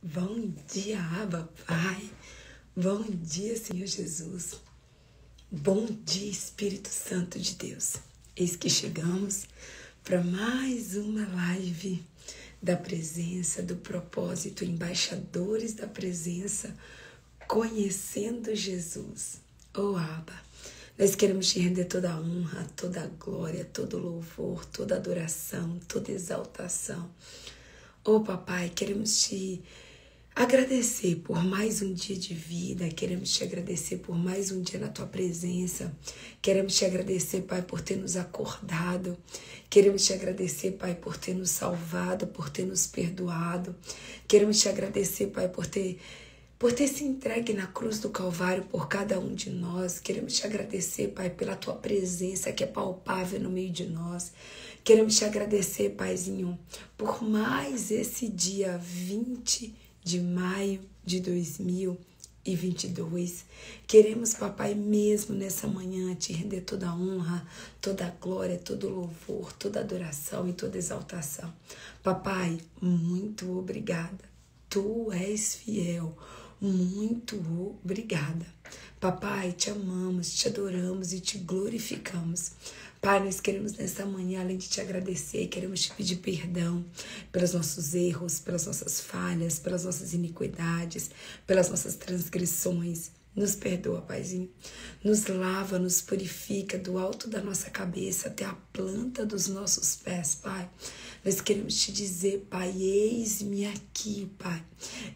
Bom dia, Abba, Pai. Bom dia, Senhor Jesus. Bom dia, Espírito Santo de Deus. Eis que chegamos para mais uma live da presença, do propósito, embaixadores da presença, conhecendo Jesus. Oh, Abba, nós queremos te render toda a honra, toda a glória, todo o louvor, toda a adoração, toda a exaltação. Oh, Papai, queremos te agradecer por mais um dia de vida, queremos te agradecer por mais um dia na tua presença, queremos te agradecer, Pai, por ter nos acordado, queremos te agradecer, Pai, por ter nos salvado, por ter nos perdoado, queremos te agradecer, Pai, por ter se entregue na cruz do Calvário por cada um de nós. Queremos te agradecer, Pai, pela tua presença que é palpável no meio de nós. Queremos te agradecer, Paizinho, por mais esse dia 20 de maio de 2022. Queremos, Papai, mesmo nessa manhã te render toda a honra, toda a glória, todo o louvor, toda a adoração e toda a exaltação. Papai, muito obrigada. Tu és fiel. Muito obrigada. Papai, te amamos, te adoramos e te glorificamos. Pai, nós queremos nessa manhã, além de te agradecer, queremos te pedir perdão pelos nossos erros, pelas nossas falhas, pelas nossas iniquidades, pelas nossas transgressões. Nos perdoa, Paizinho. Nos lava, nos purifica do alto da nossa cabeça até a planta dos nossos pés, Pai. Nós queremos te dizer, Pai, eis-me aqui, Pai.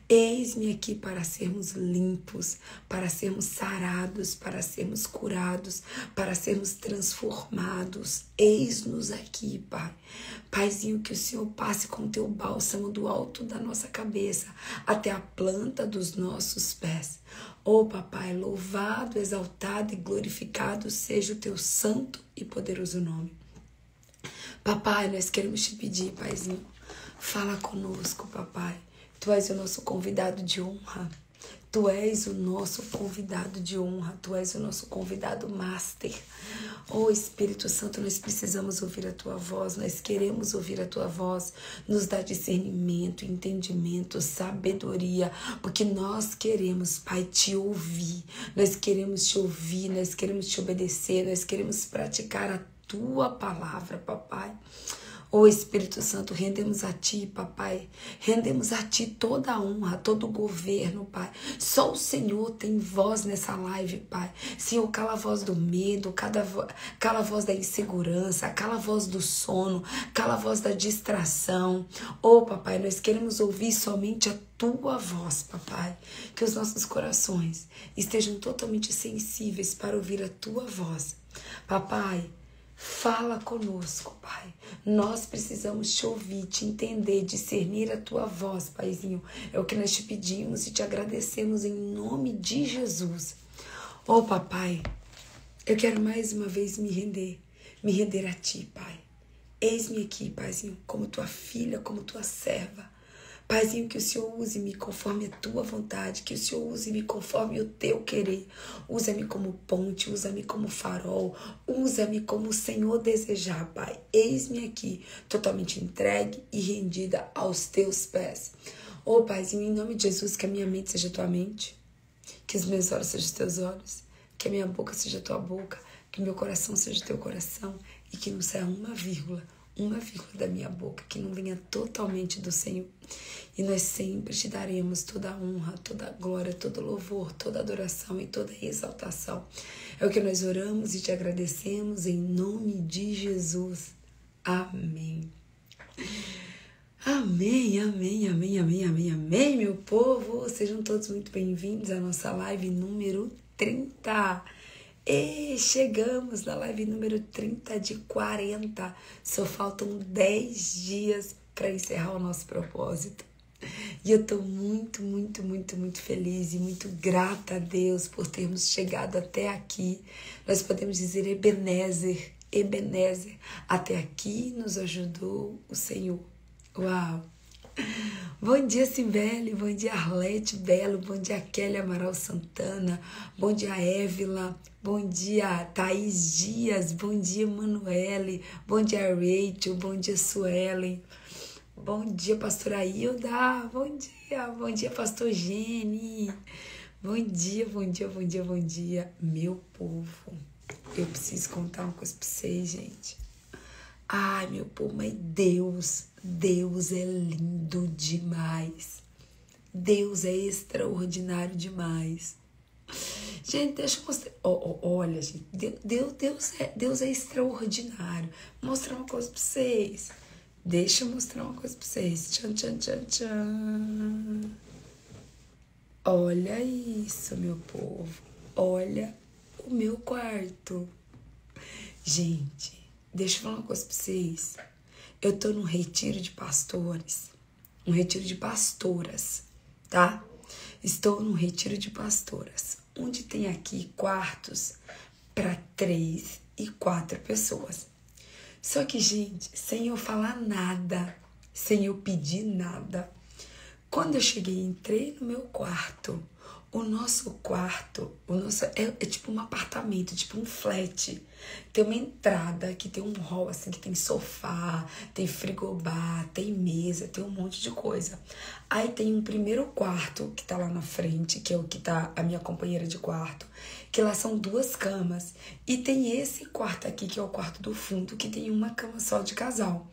Eis-me aqui para sermos limpos, para sermos sarados, para sermos curados, para sermos transformados. Eis-nos aqui, Pai. Paizinho, que o Senhor passe com o teu bálsamo do alto da nossa cabeça até a planta dos nossos pés. Oh, Papai, louvado, exaltado e glorificado seja o teu santo e poderoso nome. Papai, nós queremos te pedir, Paizinho, fala conosco, Papai. Tu és o nosso convidado de honra. Tu és o nosso convidado de honra. Tu és o nosso convidado master. Oh, Espírito Santo, nós precisamos ouvir a tua voz. Nós queremos ouvir a tua voz. Nos dá discernimento, entendimento, sabedoria. Porque nós queremos, Pai, te ouvir. Nós queremos te ouvir. Nós queremos te obedecer. Nós queremos praticar a tua palavra, Papai. Oh, Espírito Santo, rendemos a Ti, Papai. Rendemos a Ti toda a honra, todo o governo, Pai. Só o Senhor tem voz nessa live, Pai. Senhor, cala a voz do medo, cala a voz da insegurança, cala a voz do sono, cala a voz da distração. Oh, Papai, nós queremos ouvir somente a Tua voz, Papai. Que os nossos corações estejam totalmente sensíveis para ouvir a Tua voz. Papai, fala conosco, Pai. Nós precisamos te ouvir, te entender, discernir a tua voz, Paizinho. É o que nós te pedimos e te agradecemos em nome de Jesus. Oh, Papai, eu quero mais uma vez me render a Ti, Pai. Eis-me aqui, Paizinho, como tua filha, como tua serva. Paizinho, que o Senhor use-me conforme a tua vontade, que o Senhor use-me conforme o teu querer. Usa-me como ponte, usa-me como farol, usa-me como o Senhor desejar, Pai. Eis-me aqui, totalmente entregue e rendida aos teus pés. Oh, Paizinho, em nome de Jesus, que a minha mente seja tua mente, que os meus olhos sejam teus olhos, que a minha boca seja tua boca, que o meu coração seja teu coração e que não saia uma vírgula da minha boca, que não venha totalmente do Senhor. E nós sempre te daremos toda a honra, toda a glória, todo o louvor, toda a adoração e toda a exaltação. É o que nós oramos e te agradecemos em nome de Jesus. Amém. Amém, amém, amém, amém, amém, amém, meu povo. Sejam todos muito bem-vindos à nossa live número 30. E chegamos na live número 30 de 40. Só faltam 10 dias para encerrar o nosso propósito. E eu estou muito, muito, muito, muito feliz e muito grata a Deus por termos chegado até aqui. Nós podemos dizer Ebenezer, até aqui nos ajudou o Senhor. Uau! Bom dia, Cibele, bom dia, Arlete Belo, bom dia, Kelly Amaral Santana, bom dia, Évila, bom dia, Thaís Dias, bom dia, Manuele, bom dia, Rachel, bom dia, Suelen, Bom dia, pastora Hilda. Bom dia, pastor Gene. Bom dia, bom dia, bom dia, bom dia, meu povo. Eu preciso contar uma coisa pra vocês, gente. Ai, meu povo, mas Deus é lindo demais. Deus é extraordinário demais. Gente, deixa eu mostrar. Olha, gente, Deus é extraordinário. Vou mostrar uma coisa pra vocês. Deixa eu mostrar uma coisa pra vocês. Tchan, tchan, tchan, tchan. Olha isso, meu povo. Olha o meu quarto. Gente, deixa eu falar uma coisa pra vocês. Eu tô num retiro de pastores. Um retiro de pastoras, tá? Estou num retiro de pastoras, onde tem aqui quartos para 3 e 4 pessoas. Só que, gente, sem eu falar nada, sem eu pedir nada, quando eu cheguei, entrei no meu quarto, o nosso quarto, é tipo um apartamento, tipo um flat. Tem uma entrada que tem um hall assim, que tem sofá, tem frigobar, tem mesa, tem um monte de coisa. Aí tem um primeiro quarto que tá lá na frente, que é o que tá a minha companheira de quarto, que lá são 2 camas. E tem esse quarto aqui, que é o quarto do fundo, que tem uma cama só de casal.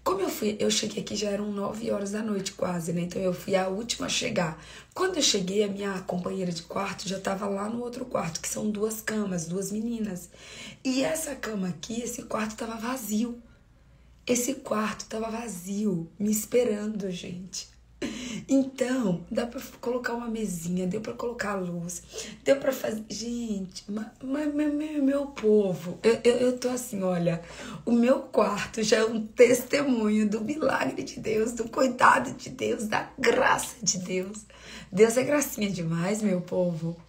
Como eu cheguei aqui já eram 9 horas da noite quase, né? Então eu fui a última a chegar. Quando eu cheguei, a minha companheira de quarto já tava lá no outro quarto, que são 2 camas, 2 meninas. E essa cama aqui, esse quarto tava vazio. Esse quarto tava vazio, me esperando, gente. Então, dá pra colocar uma mesinha, deu pra colocar a luz, deu pra fazer... Gente, meu povo, eu tô assim, olha, o meu quarto já é um testemunho do milagre de Deus, do cuidado de Deus, da graça de Deus. Deus é gracinha demais, meu povo.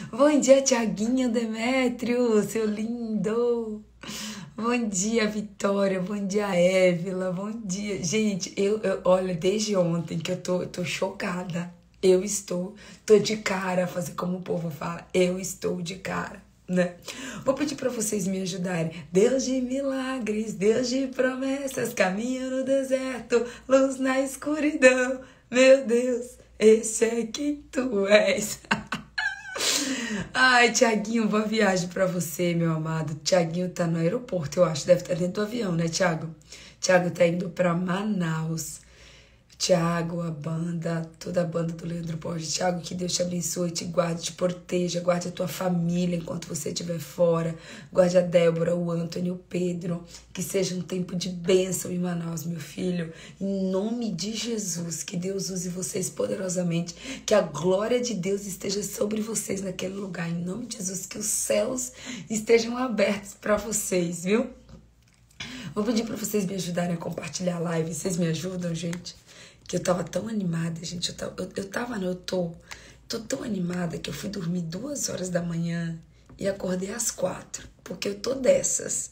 Bom dia, Tiaguinho Demétrio, seu lindo. Bom dia, Vitória. Bom dia, Évila. Bom dia. Gente, olha, desde ontem que eu tô chocada. Tô de cara, fazer como o povo fala. Eu estou de cara, né? Vou pedir para vocês me ajudarem. Deus de milagres, Deus de promessas, caminho no deserto, luz na escuridão. Meu Deus, esse é quem tu és. Ai, Tiaguinho, boa viagem pra você, meu amado. Tiaguinho tá no aeroporto, eu acho. Deve estar dentro do avião, né, Tiago? Tiago tá indo pra Manaus. Tiago, toda a banda do Leandro Borges. Tiago, que Deus te abençoe, te guarde, te proteja, guarde a tua família enquanto você estiver fora. Guarde a Débora, o Antônio, o Pedro. Que seja um tempo de bênção em Manaus, meu filho. Em nome de Jesus, que Deus use vocês poderosamente. Que a glória de Deus esteja sobre vocês naquele lugar. Em nome de Jesus, que os céus estejam abertos para vocês, viu? Vou pedir para vocês me ajudarem a compartilhar a live. Vocês me ajudam, gente? Que eu tava tão animada, gente. Eu tô tão animada que eu fui dormir 2 horas da manhã e acordei às 4, porque eu tô dessas.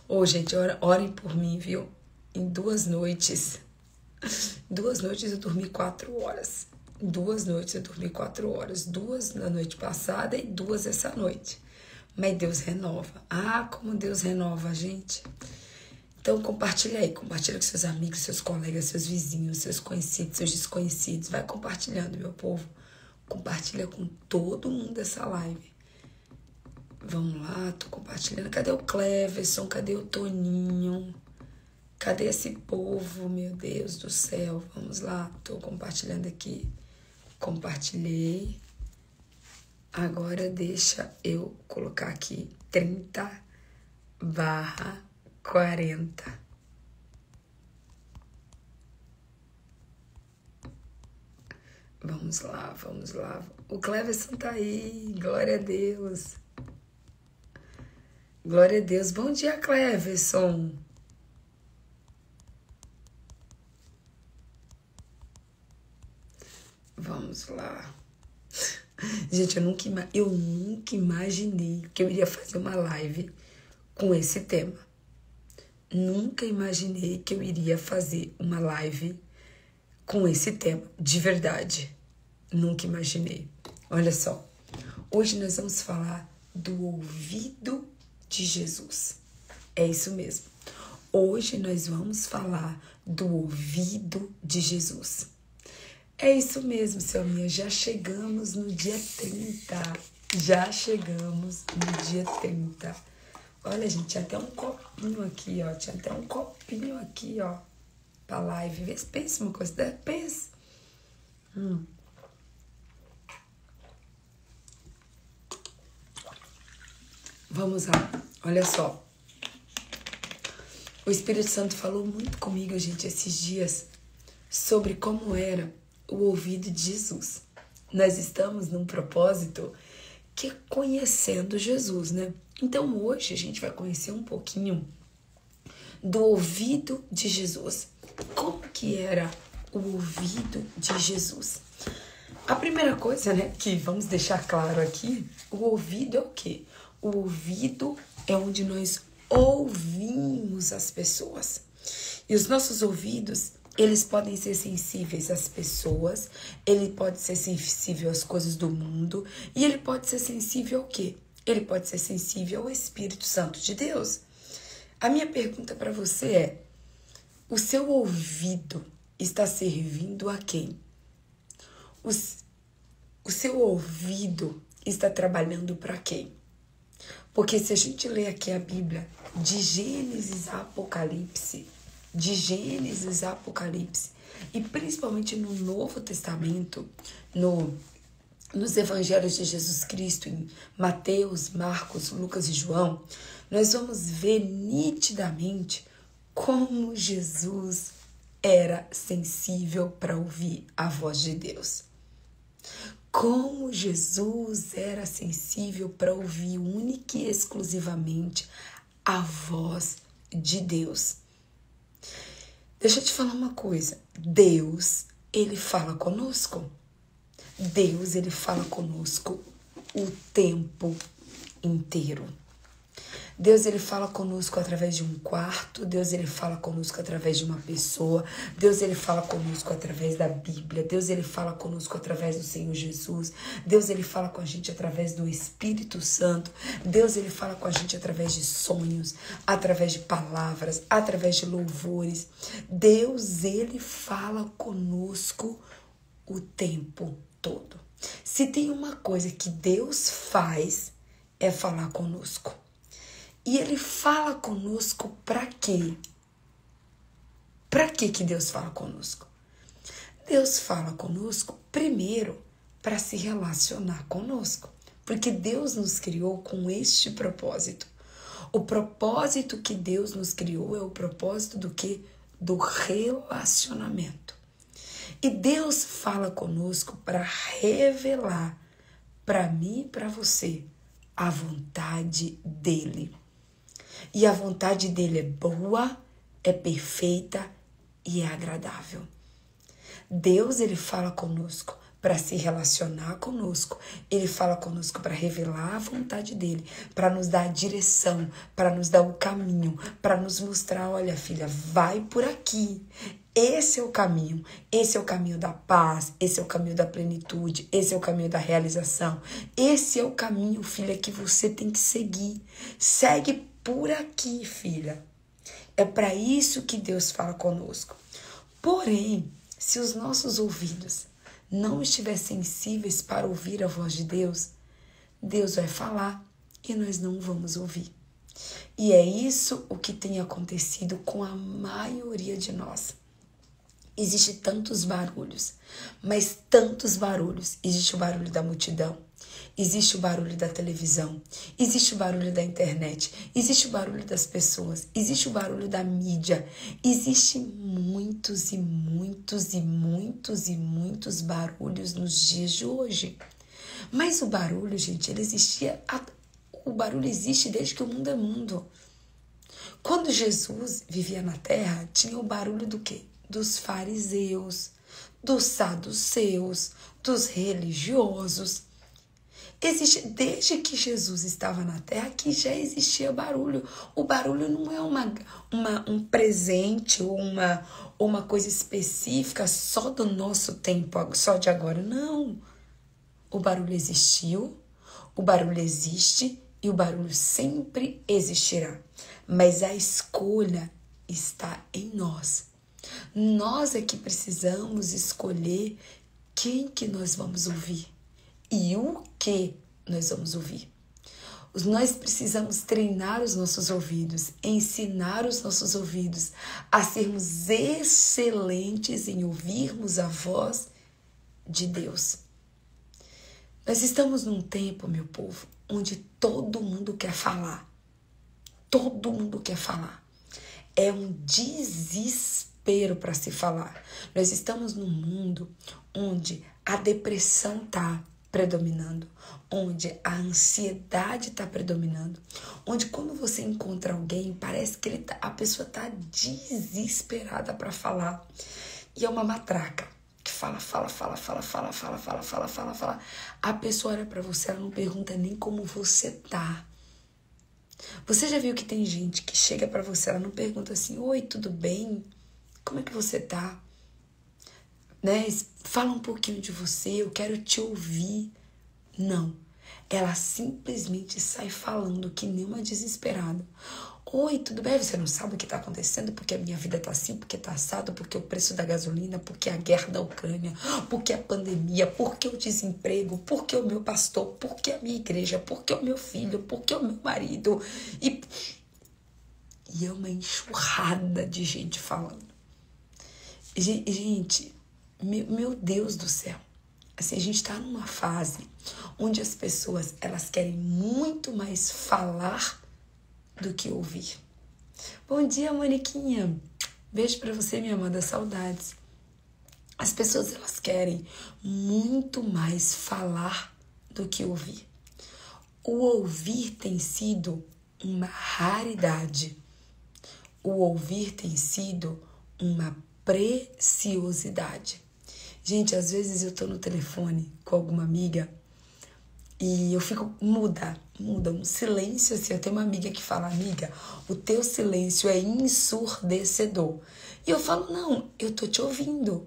Ô, gente, orem por mim, viu? Em 2 noites. 2 noites eu dormi 4 horas. 2 noites eu dormi 4 horas. 2 na noite passada e 2 essa noite. Mas Deus renova. Ah, como Deus renova a gente. Então compartilha aí, compartilha com seus amigos, seus colegas, seus vizinhos, seus conhecidos, seus desconhecidos. Vai compartilhando, meu povo. Compartilha com todo mundo essa live. Vamos lá, tô compartilhando. Cadê o Cleverson? Cadê o Toninho? Cadê esse povo, meu Deus do céu? Vamos lá, tô compartilhando aqui. Compartilhei. Agora deixa eu colocar aqui 30/40. Vamos lá, vamos lá. O Cleverson tá aí. Glória a Deus. Glória a Deus. Bom dia, Cleverson. Vamos lá. Gente, eu nunca imaginei que eu iria fazer uma live com esse tema. Nunca imaginei que eu iria fazer uma live com esse tema, de verdade. Nunca imaginei. Olha só, hoje nós vamos falar do ouvido de Jesus. É isso mesmo. Hoje nós vamos falar do ouvido de Jesus. É isso mesmo, Selminha, já chegamos no dia 30. Já chegamos no dia 30. Olha, gente, tinha até um copinho aqui, ó. Tinha até um copinho aqui, ó, pra live. Vê se pensa uma coisa dessa. Pensa. Vamos lá. Olha só. O Espírito Santo falou muito comigo, gente, esses dias, sobre como era o ouvido de Jesus. Nós estamos num propósito que é conhecendo Jesus, né? Então hoje a gente vai conhecer um pouquinho do ouvido de Jesus. Como que era o ouvido de Jesus? A primeira coisa, né, que vamos deixar claro aqui, o ouvido é o quê? O ouvido é onde nós ouvimos as pessoas. E os nossos ouvidos, eles podem ser sensíveis às pessoas, ele pode ser sensível às coisas do mundo, e ele pode ser sensível ao quê? Ele pode ser sensível ao Espírito Santo de Deus. A minha pergunta para você é, o seu ouvido está servindo a quem? O seu ouvido está trabalhando para quem? Porque se a gente ler aqui a Bíblia, de Gênesis a Apocalipse, e principalmente no Novo Testamento, nos Evangelhos de Jesus Cristo, em Mateus, Marcos, Lucas e João, nós vamos ver nitidamente como Jesus era sensível para ouvir a voz de Deus. Como Jesus era sensível para ouvir única e exclusivamente a voz de Deus. Deixa eu te falar uma coisa. Deus, ele fala conosco. Deus, ele fala conosco o tempo inteiro. Deus, ele fala conosco através de um quarto. Deus, ele fala conosco através de uma pessoa. Deus, ele fala conosco através da Bíblia. Deus, ele fala conosco através do Senhor Jesus. Deus, ele fala com a gente através do Espírito Santo. Deus, ele fala com a gente através de sonhos, através de palavras, através de louvores. Deus, ele fala conosco o tempo todo. Se tem uma coisa que Deus faz, é falar conosco. E ele fala conosco para quê? Para que Deus fala conosco? Deus fala conosco primeiro para se relacionar conosco. Porque Deus nos criou com este propósito. O propósito que Deus nos criou é o propósito do quê? Do relacionamento. E Deus fala conosco para revelar para mim e para você a vontade dele. E a vontade dele é boa, é perfeita e é agradável. Deus, ele fala conosco para se relacionar conosco. Ele fala conosco para revelar a vontade dele, para nos dar a direção, para nos dar o caminho, para nos mostrar, olha filha, vai por aqui. Esse é o caminho da paz, esse é o caminho da plenitude, esse é o caminho da realização. Esse é o caminho, filha, que você tem que seguir. Segue por aqui, filha. É para isso que Deus fala conosco. Porém, se os nossos ouvidos não estiverem sensíveis para ouvir a voz de Deus, Deus vai falar e nós não vamos ouvir. E é isso o que tem acontecido com a maioria de nós. Existem tantos barulhos, mas tantos barulhos. Existe o barulho da multidão, existe o barulho da televisão, existe o barulho da internet, existe o barulho das pessoas, existe o barulho da mídia. Existem muitos e muitos e muitos e muitos barulhos nos dias de hoje. Mas o barulho, gente, ele existia. O barulho existe desde que o mundo é mundo. Quando Jesus vivia na terra, tinha o barulho do quê? Dos fariseus, dos saduceus, dos religiosos. Desde que Jesus estava na terra que já existia barulho. O barulho não é um presente ou uma coisa específica só do nosso tempo, só de agora. Não. O barulho existiu, o barulho existe e o barulho sempre existirá. Mas a escolha está em nós. Nós é que precisamos escolher quem que nós vamos ouvir e o que nós vamos ouvir. Nós precisamos treinar os nossos ouvidos, ensinar os nossos ouvidos a sermos excelentes em ouvirmos a voz de Deus. Nós estamos num tempo, meu povo, onde todo mundo quer falar. Todo mundo quer falar. É um desespero para se falar. Nós estamos num mundo onde a depressão está predominando, onde a ansiedade está predominando, onde quando você encontra alguém, parece que a pessoa está desesperada para falar. E é uma matraca que fala. A pessoa olha para você, ela não pergunta nem como você tá. Você já viu que tem gente que chega para você, ela não pergunta assim: oi, tudo bem? Como é que você tá? Né? Fala um pouquinho de você, eu quero te ouvir. Não, ela simplesmente sai falando que nem uma desesperada. Oi, tudo bem? Você não sabe o que está acontecendo? Porque a minha vida tá assim, porque tá assado, porque o preço da gasolina, porque a guerra da Ucrânia, porque a pandemia, porque o desemprego, porque o meu pastor, porque a minha igreja, porque o meu filho, porque o meu marido. E é uma enxurrada de gente falando. Gente, meu Deus do céu. Assim, a gente tá numa fase onde as pessoas, elas querem muito mais falar do que ouvir. Bom dia, Moniquinha. Beijo pra você, minha amada, saudades. As pessoas, elas querem muito mais falar do que ouvir. O ouvir tem sido uma raridade. O ouvir tem sido uma preciosidade. Gente, às vezes eu tô no telefone com alguma amiga e eu fico muda, um silêncio assim. Eu tenho uma amiga que fala: amiga, o teu silêncio é ensurdecedor. E eu falo: não, eu tô te ouvindo.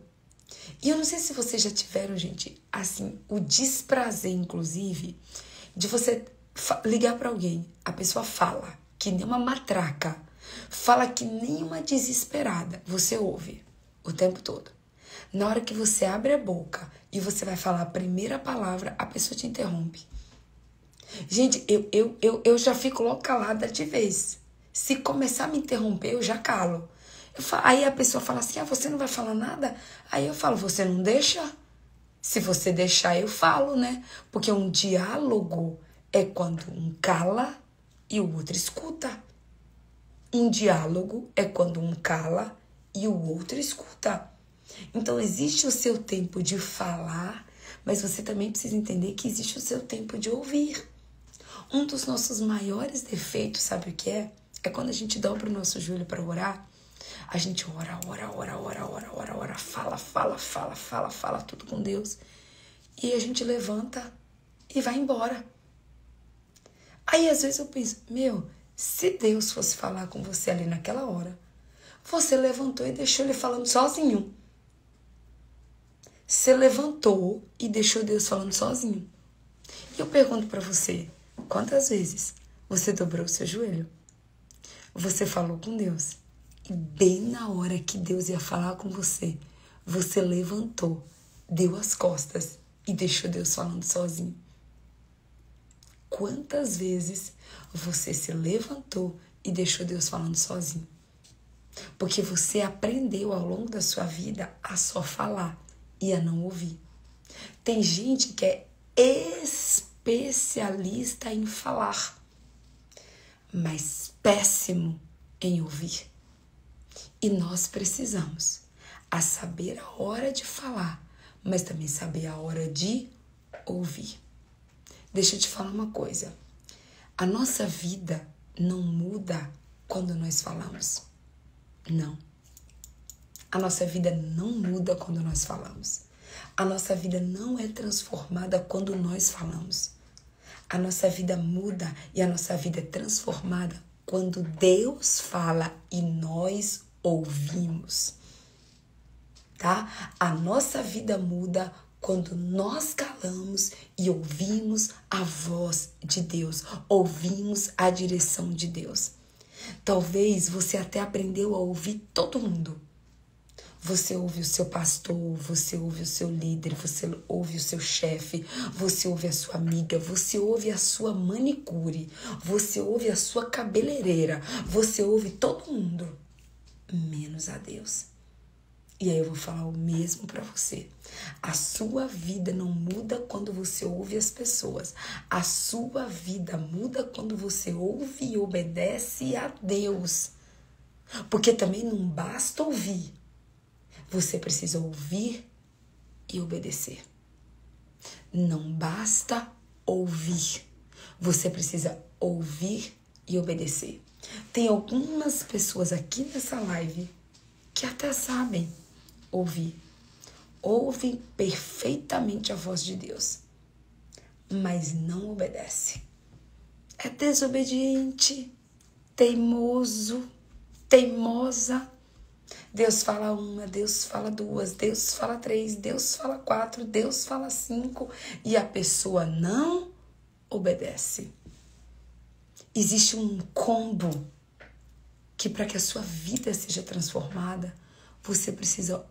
E eu não sei se vocês já tiveram, gente, assim, o desprazer, inclusive, de você ligar pra alguém, a pessoa fala que nem uma matraca, fala que nem uma desesperada, você ouve o tempo todo. Na hora que você abre a boca e você vai falar a primeira palavra, a pessoa te interrompe. Gente, eu já fico logo calada de vez. Se começar a me interromper, eu já calo. Aí a pessoa fala assim: você não vai falar nada? Aí eu falo: você não deixa? Se você deixar, eu falo, né? Porque um diálogo é quando um cala e o outro escuta. Um diálogo é quando um cala e o outro escuta. Então, existe o seu tempo de falar, mas você também precisa entender que existe o seu tempo de ouvir. Um dos nossos maiores defeitos, sabe o que é? É quando a gente dobra o nosso joelho para orar. A gente ora, fala tudo com Deus. E a gente levanta e vai embora. Aí, às vezes, eu penso: se Deus fosse falar com você ali naquela hora, você levantou e deixou ele falando sozinho. Você levantou e deixou Deus falando sozinho. E eu pergunto pra você: quantas vezes você dobrou o seu joelho? Você falou com Deus. E bem na hora que Deus ia falar com você, você levantou, deu as costas e deixou Deus falando sozinho. Quantas vezes você se levantou e deixou Deus falando sozinho? Porque você aprendeu ao longo da sua vida a só falar e a não ouvir. Tem gente que é especialista em falar, mas péssimo em ouvir. E nós precisamos saber a hora de falar, mas também saber a hora de ouvir. Deixa eu te falar uma coisa. A nossa vida não muda quando nós falamos. Não. A nossa vida não muda quando nós falamos. A nossa vida não é transformada quando nós falamos. A nossa vida muda e a nossa vida é transformada quando Deus fala e nós ouvimos. Tá? A nossa vida muda quando nós calamos e ouvimos a voz de Deus, ouvimos a direção de Deus. Talvez você até aprendeu a ouvir todo mundo. Você ouve o seu pastor, você ouve o seu líder, você ouve o seu chefe, você ouve a sua amiga, você ouve a sua manicure, você ouve a sua cabeleireira, você ouve todo mundo, menos a Deus. E aí eu vou falar o mesmo para você. A sua vida não muda quando você ouve as pessoas. A sua vida muda quando você ouve e obedece a Deus. Porque também não basta ouvir. Você precisa ouvir e obedecer. Não basta ouvir. Você precisa ouvir e obedecer. Tem algumas pessoas aqui nessa live que até sabem ouvir. Ouvem perfeitamente a voz de Deus, mas não obedece. É desobediente, teimoso, teimosa. Deus fala uma, Deus fala duas, Deus fala três, Deus fala quatro, Deus fala cinco e a pessoa não obedece. Existe um combo que para que a sua vida seja transformada, você precisa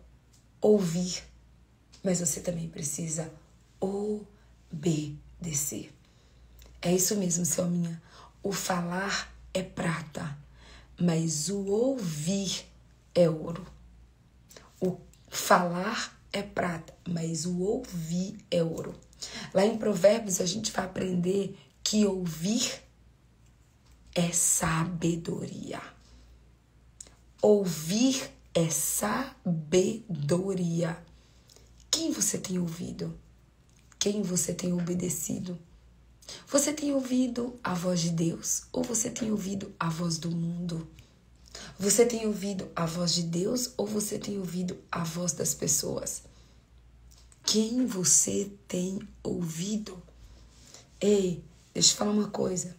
ouvir, mas você também precisa obedecer. É isso mesmo, Selminha. O falar é prata, mas o ouvir é ouro. O falar é prata, mas o ouvir é ouro. Lá em Provérbios a gente vai aprender que ouvir é sabedoria. Ouvir é sabedoria. Quem você tem ouvido? Quem você tem obedecido? Você tem ouvido a voz de Deus ou você tem ouvido a voz do mundo? Você tem ouvido a voz de Deus ou você tem ouvido a voz das pessoas? Quem você tem ouvido? Ei, deixa eu falar uma coisa.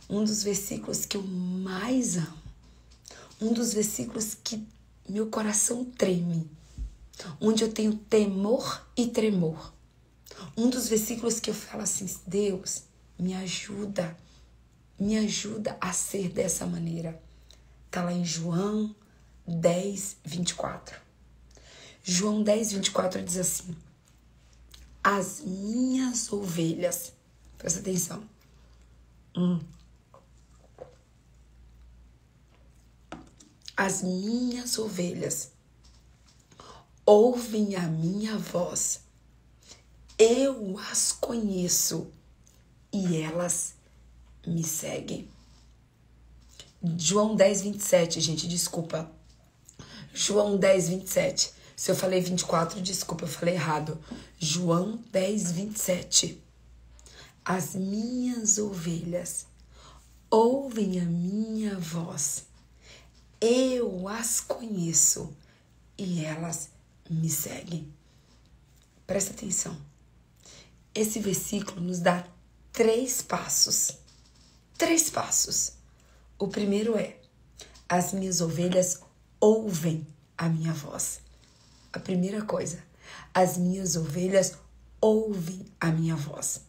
Um dos versículos que eu mais amo, um dos versículos que meu coração treme, onde eu tenho temor e tremor. Um dos versículos que eu falo assim, Deus, me ajuda a ser dessa maneira. Está lá em João 10, 24. João 10, 24 diz assim, as minhas ovelhas, presta atenção, as minhas ovelhas ouvem a minha voz, eu as conheço e elas me seguem. João 10, 27, gente, desculpa. João 10, 27. Se eu falei 24, desculpa, eu falei errado. João 10, 27. As minhas ovelhas ouvem a minha voz, eu as conheço e elas me seguem. Presta atenção. Esse versículo nos dá 3 passos. 3 passos. O primeiro é, as minhas ovelhas ouvem a minha voz. A primeira coisa, as minhas ovelhas ouvem a minha voz.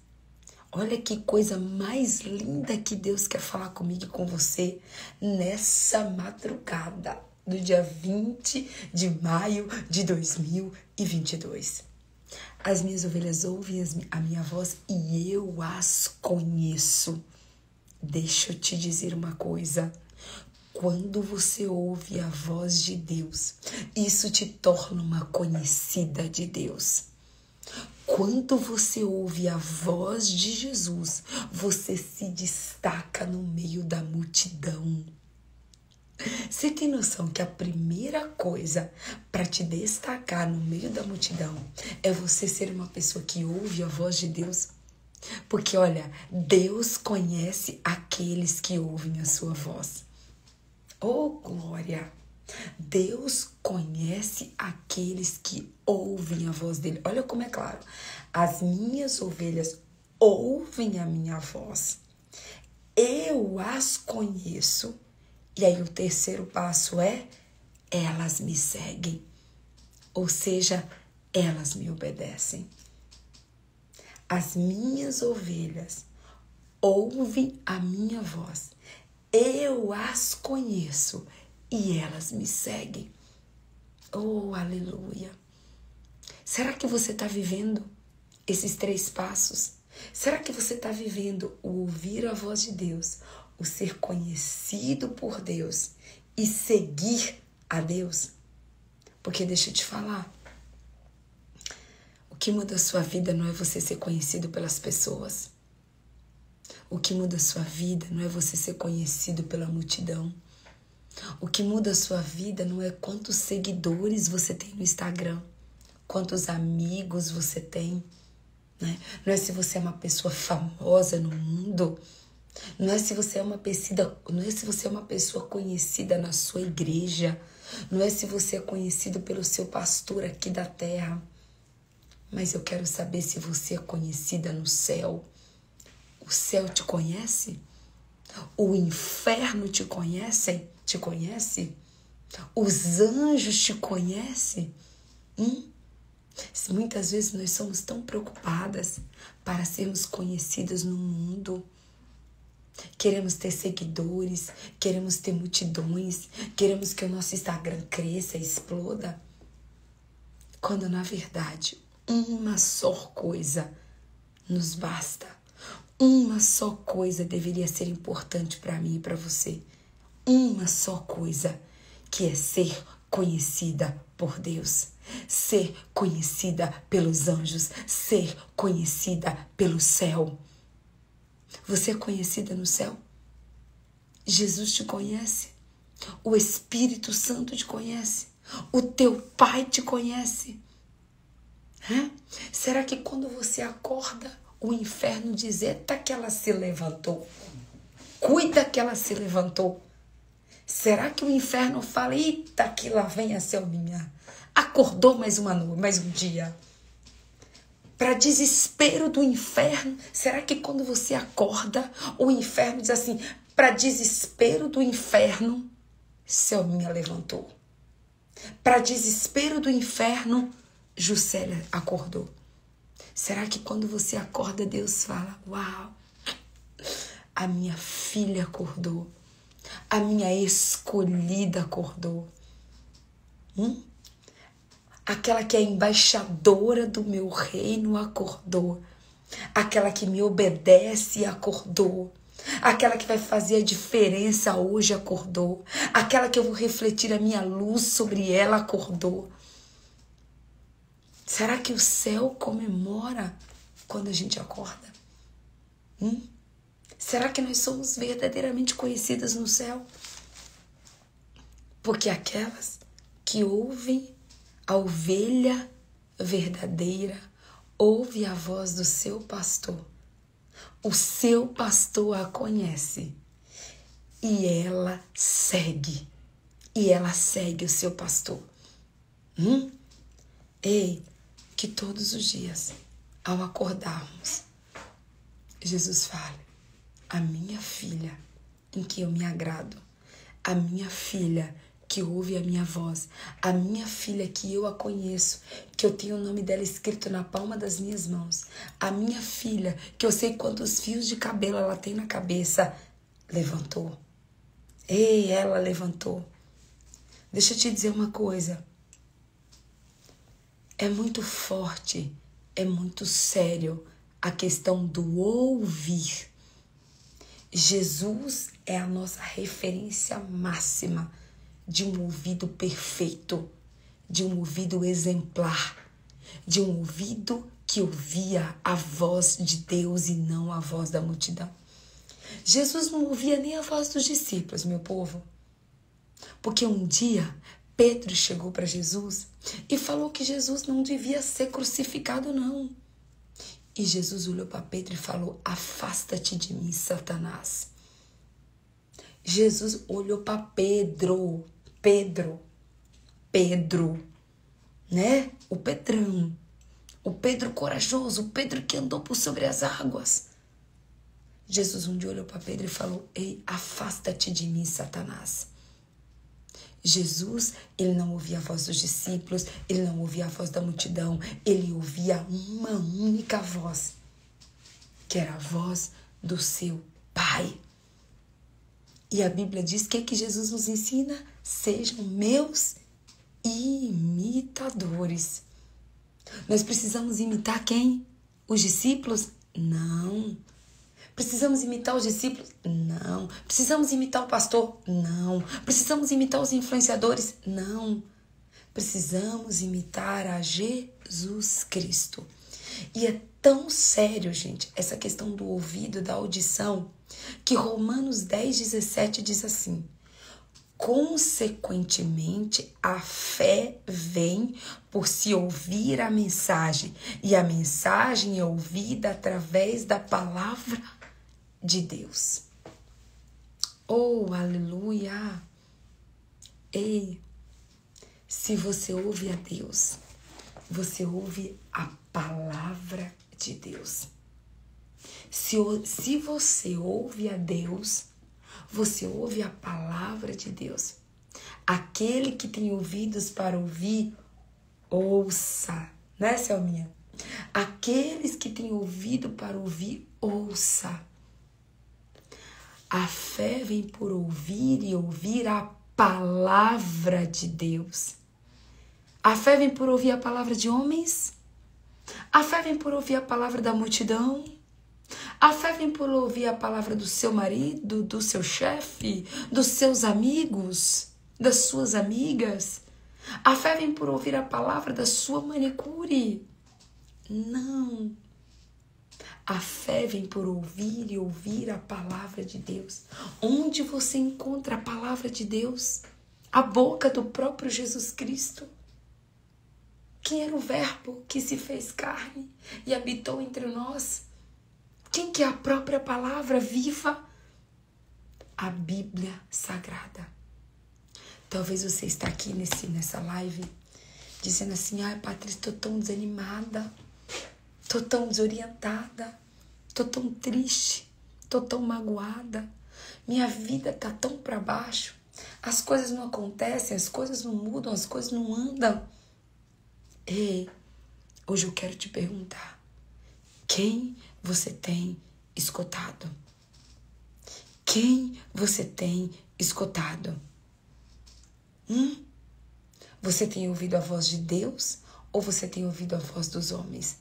Olha que coisa mais linda que Deus quer falar comigo e com você nessa madrugada do dia 20 de maio de 2022. As minhas ovelhas ouvem a minha voz e eu as conheço. Deixa eu te dizer uma coisa. Quando você ouve a voz de Deus, isso te torna uma conhecida de Deus. Quando você ouve a voz de Jesus, você se destaca no meio da multidão. Você tem noção que a primeira coisa para te destacar no meio da multidão é você ser uma pessoa que ouve a voz de Deus? Porque, olha, Deus conhece aqueles que ouvem a sua voz. Oh, glória! Deus conhece aqueles que ouvem a voz dele. Olha como é claro. As minhas ovelhas ouvem a minha voz. Eu as conheço. E aí o terceiro passo é, elas me seguem. Ou seja, elas me obedecem. As minhas ovelhas ouvem a minha voz. Eu as conheço e elas me seguem. Oh, aleluia! Será que você está vivendo esses 3 passos? Será que você está vivendo o ouvir a voz de Deus, o ser conhecido por Deus e seguir a Deus? Porque deixa eu te falar, o que muda a sua vida não é você ser conhecido pelas pessoas. O que muda a sua vida não é você ser conhecido pela multidão. O que muda a sua vida não é quantos seguidores você tem no Instagram, quantos amigos você tem, né? Não é se você é uma pessoa famosa no mundo, não é se você é uma pessoa conhecida na sua igreja, não é se você é conhecido pelo seu pastor aqui da terra, mas eu quero saber se você é conhecida no céu. O céu te conhece? O inferno te conhece? Os anjos te conhecem? Muitas vezes nós somos tão preocupadas para sermos conhecidas no mundo. Queremos ter seguidores, queremos ter multidões, queremos que o nosso Instagram cresça, exploda. Quando na verdade uma só coisa nos basta. Uma só coisa deveria ser importante para mim e para você. Uma só coisa, que é ser conhecida por Deus, ser conhecida pelos anjos, ser conhecida pelo céu. Você é conhecida no céu? Jesus te conhece? O Espírito Santo te conhece? O teu Pai te conhece? Será que quando você acorda, o inferno diz: eita, que ela se levantou, cuida que ela se levantou? Será que o inferno fala: eita, que lá vem a Selminha, acordou mais um dia? Para desespero do inferno, será que quando você acorda, o inferno diz assim: para desespero do inferno, Selminha levantou? Para desespero do inferno, Juscelia acordou? Será que quando você acorda, Deus fala: uau, a minha filha acordou, a minha escolhida acordou? Aquela que é embaixadora do meu reino acordou. Aquela que me obedece acordou. Aquela que vai fazer a diferença hoje acordou. Aquela que eu vou refletir a minha luz sobre ela acordou. Será que o céu comemora quando a gente acorda? Será que nós somos verdadeiramente conhecidas no céu? Porque aquelas que ouvem a ovelha verdadeira ouve a voz do seu pastor. O seu pastor a conhece e ela segue. E ela segue o seu pastor. Ei, que todos os dias, ao acordarmos, Jesus fale: a minha filha em que eu me agrado, a minha filha que ouve a minha voz, a minha filha que eu a conheço, que eu tenho o nome dela escrito na palma das minhas mãos, a minha filha que eu sei quantos fios de cabelo ela tem na cabeça, levantou. Ei, ela levantou. Deixa eu te dizer uma coisa. É muito forte, é muito sério a questão do ouvir. Jesus é a nossa referência máxima de um ouvido perfeito, de um ouvido exemplar, de um ouvido que ouvia a voz de Deus e não a voz da multidão. Jesus não ouvia nem a voz dos discípulos, meu povo. Porque um dia Pedro chegou para Jesus e falou que Jesus não devia ser crucificado, não. E Jesus olhou para Pedro e falou: afasta-te de mim, Satanás. Jesus olhou para Pedro, né? O Pedrão, o Pedro corajoso, o Pedro que andou por sobre as águas. Jesus um dia olhou para Pedro e falou: ei, afasta-te de mim, Satanás. Jesus, ele não ouvia a voz dos discípulos, ele não ouvia a voz da multidão, ele ouvia uma única voz, que era a voz do seu Pai. E a Bíblia diz que Jesus nos ensina: sejam meus imitadores. Nós precisamos imitar quem? Os discípulos? Não. Precisamos imitar os discípulos? Não. Precisamos imitar o pastor? Não. Precisamos imitar os influenciadores? Não. Precisamos imitar a Jesus Cristo. E é tão sério, gente, essa questão do ouvido, da audição, que Romanos 10:17 diz assim: consequentemente, a fé vem por se ouvir a mensagem, e a mensagem é ouvida através da palavra de Deus. Oh, aleluia! Ei, se você ouve a Deus, você ouve a palavra de Deus. Se você ouve a Deus, você ouve a palavra de Deus. Aquele que tem ouvidos para ouvir, ouça. Né, Selminha? Aqueles que têm ouvido para ouvir, ouça. A fé vem por ouvir e ouvir a palavra de Deus. A fé vem por ouvir a palavra de homens? A fé vem por ouvir a palavra da multidão? A fé vem por ouvir a palavra do seu marido, do seu chefe, dos seus amigos, das suas amigas? A fé vem por ouvir a palavra da sua manicure? Não. A fé vem por ouvir e ouvir a palavra de Deus. Onde você encontra a palavra de Deus? A boca do próprio Jesus Cristo. Quem era o verbo que se fez carne e habitou entre nós? Quem que é a própria palavra viva? A Bíblia Sagrada. Talvez você está aqui nessa live dizendo assim: ai, Patrícia, estou tão desanimada, estou tão desorientada, estou tão triste, estou tão magoada, minha vida está tão para baixo, as coisas não acontecem, as coisas não mudam, as coisas não andam. Ei, hoje eu quero te perguntar: quem você tem escutado? Quem você tem escutado? Você tem ouvido a voz de Deus ou você tem ouvido a voz dos homens?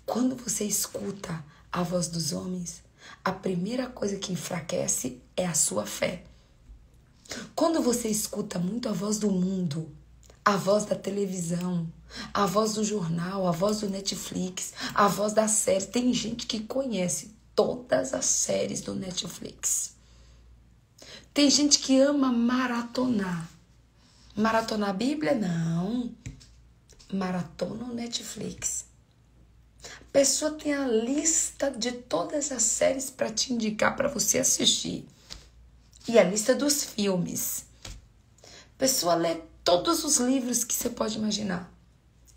Quando você escuta a voz dos homens, a primeira coisa que enfraquece é a sua fé. Quando você escuta muito a voz do mundo, a voz da televisão, a voz do jornal, a voz do Netflix, a voz da série. Tem gente que conhece todas as séries do Netflix. Tem gente que ama maratonar. Maratonar a Bíblia? Não. Maratona o Netflix. A pessoa tem a lista de todas as séries para te indicar para você assistir. E a lista dos filmes. A pessoa lê todos os livros que você pode imaginar.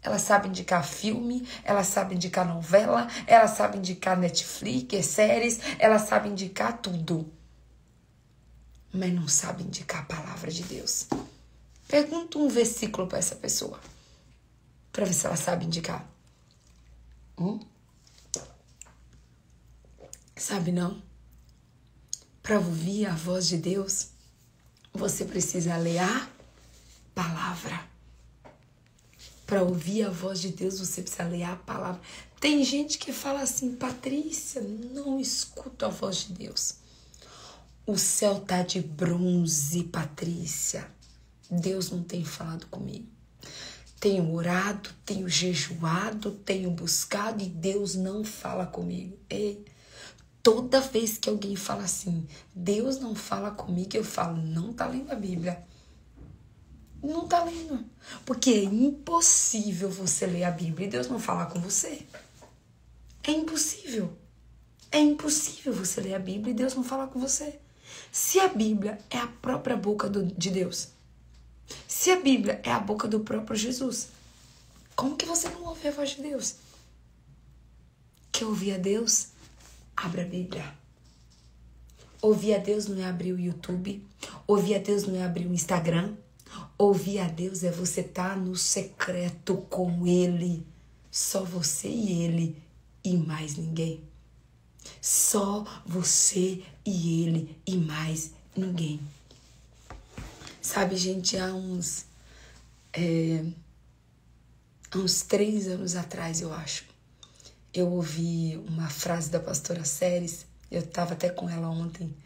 Ela sabe indicar filme, ela sabe indicar novela, ela sabe indicar Netflix, séries, ela sabe indicar tudo. Mas não sabe indicar a palavra de Deus. Pergunta um versículo para essa pessoa, para ver se ela sabe indicar. Sabe não? Para ouvir a voz de Deus, você precisa ler a palavra. Para ouvir a voz de Deus, você precisa ler a palavra. Tem gente que fala assim: Patrícia, não escuto a voz de Deus. O céu tá de bronze, Patrícia. Deus não tem falado comigo. Tenho orado, tenho jejuado, tenho buscado e Deus não fala comigo. Ei, toda vez que alguém fala assim, Deus não fala comigo, eu falo: não tá lendo a Bíblia. Não tá lendo. Porque é impossível você ler a Bíblia e Deus não falar com você. É impossível. É impossível você ler a Bíblia e Deus não falar com você. Se a Bíblia é a própria boca de Deus, se a Bíblia é a boca do próprio Jesus, como que você não ouve a voz de Deus? Quer ouvir a Deus? Abra a Bíblia. Ouvir a Deus não é abrir o YouTube. Ouvir a Deus não é abrir o Instagram. Ouvir a Deus é você estar no secreto com Ele. Só você e Ele e mais ninguém. Só você e Ele e mais ninguém. Sabe, gente, há uns Há uns 3 anos atrás, eu acho, eu ouvi uma frase da pastora Séries, eu estava até com ela ontem,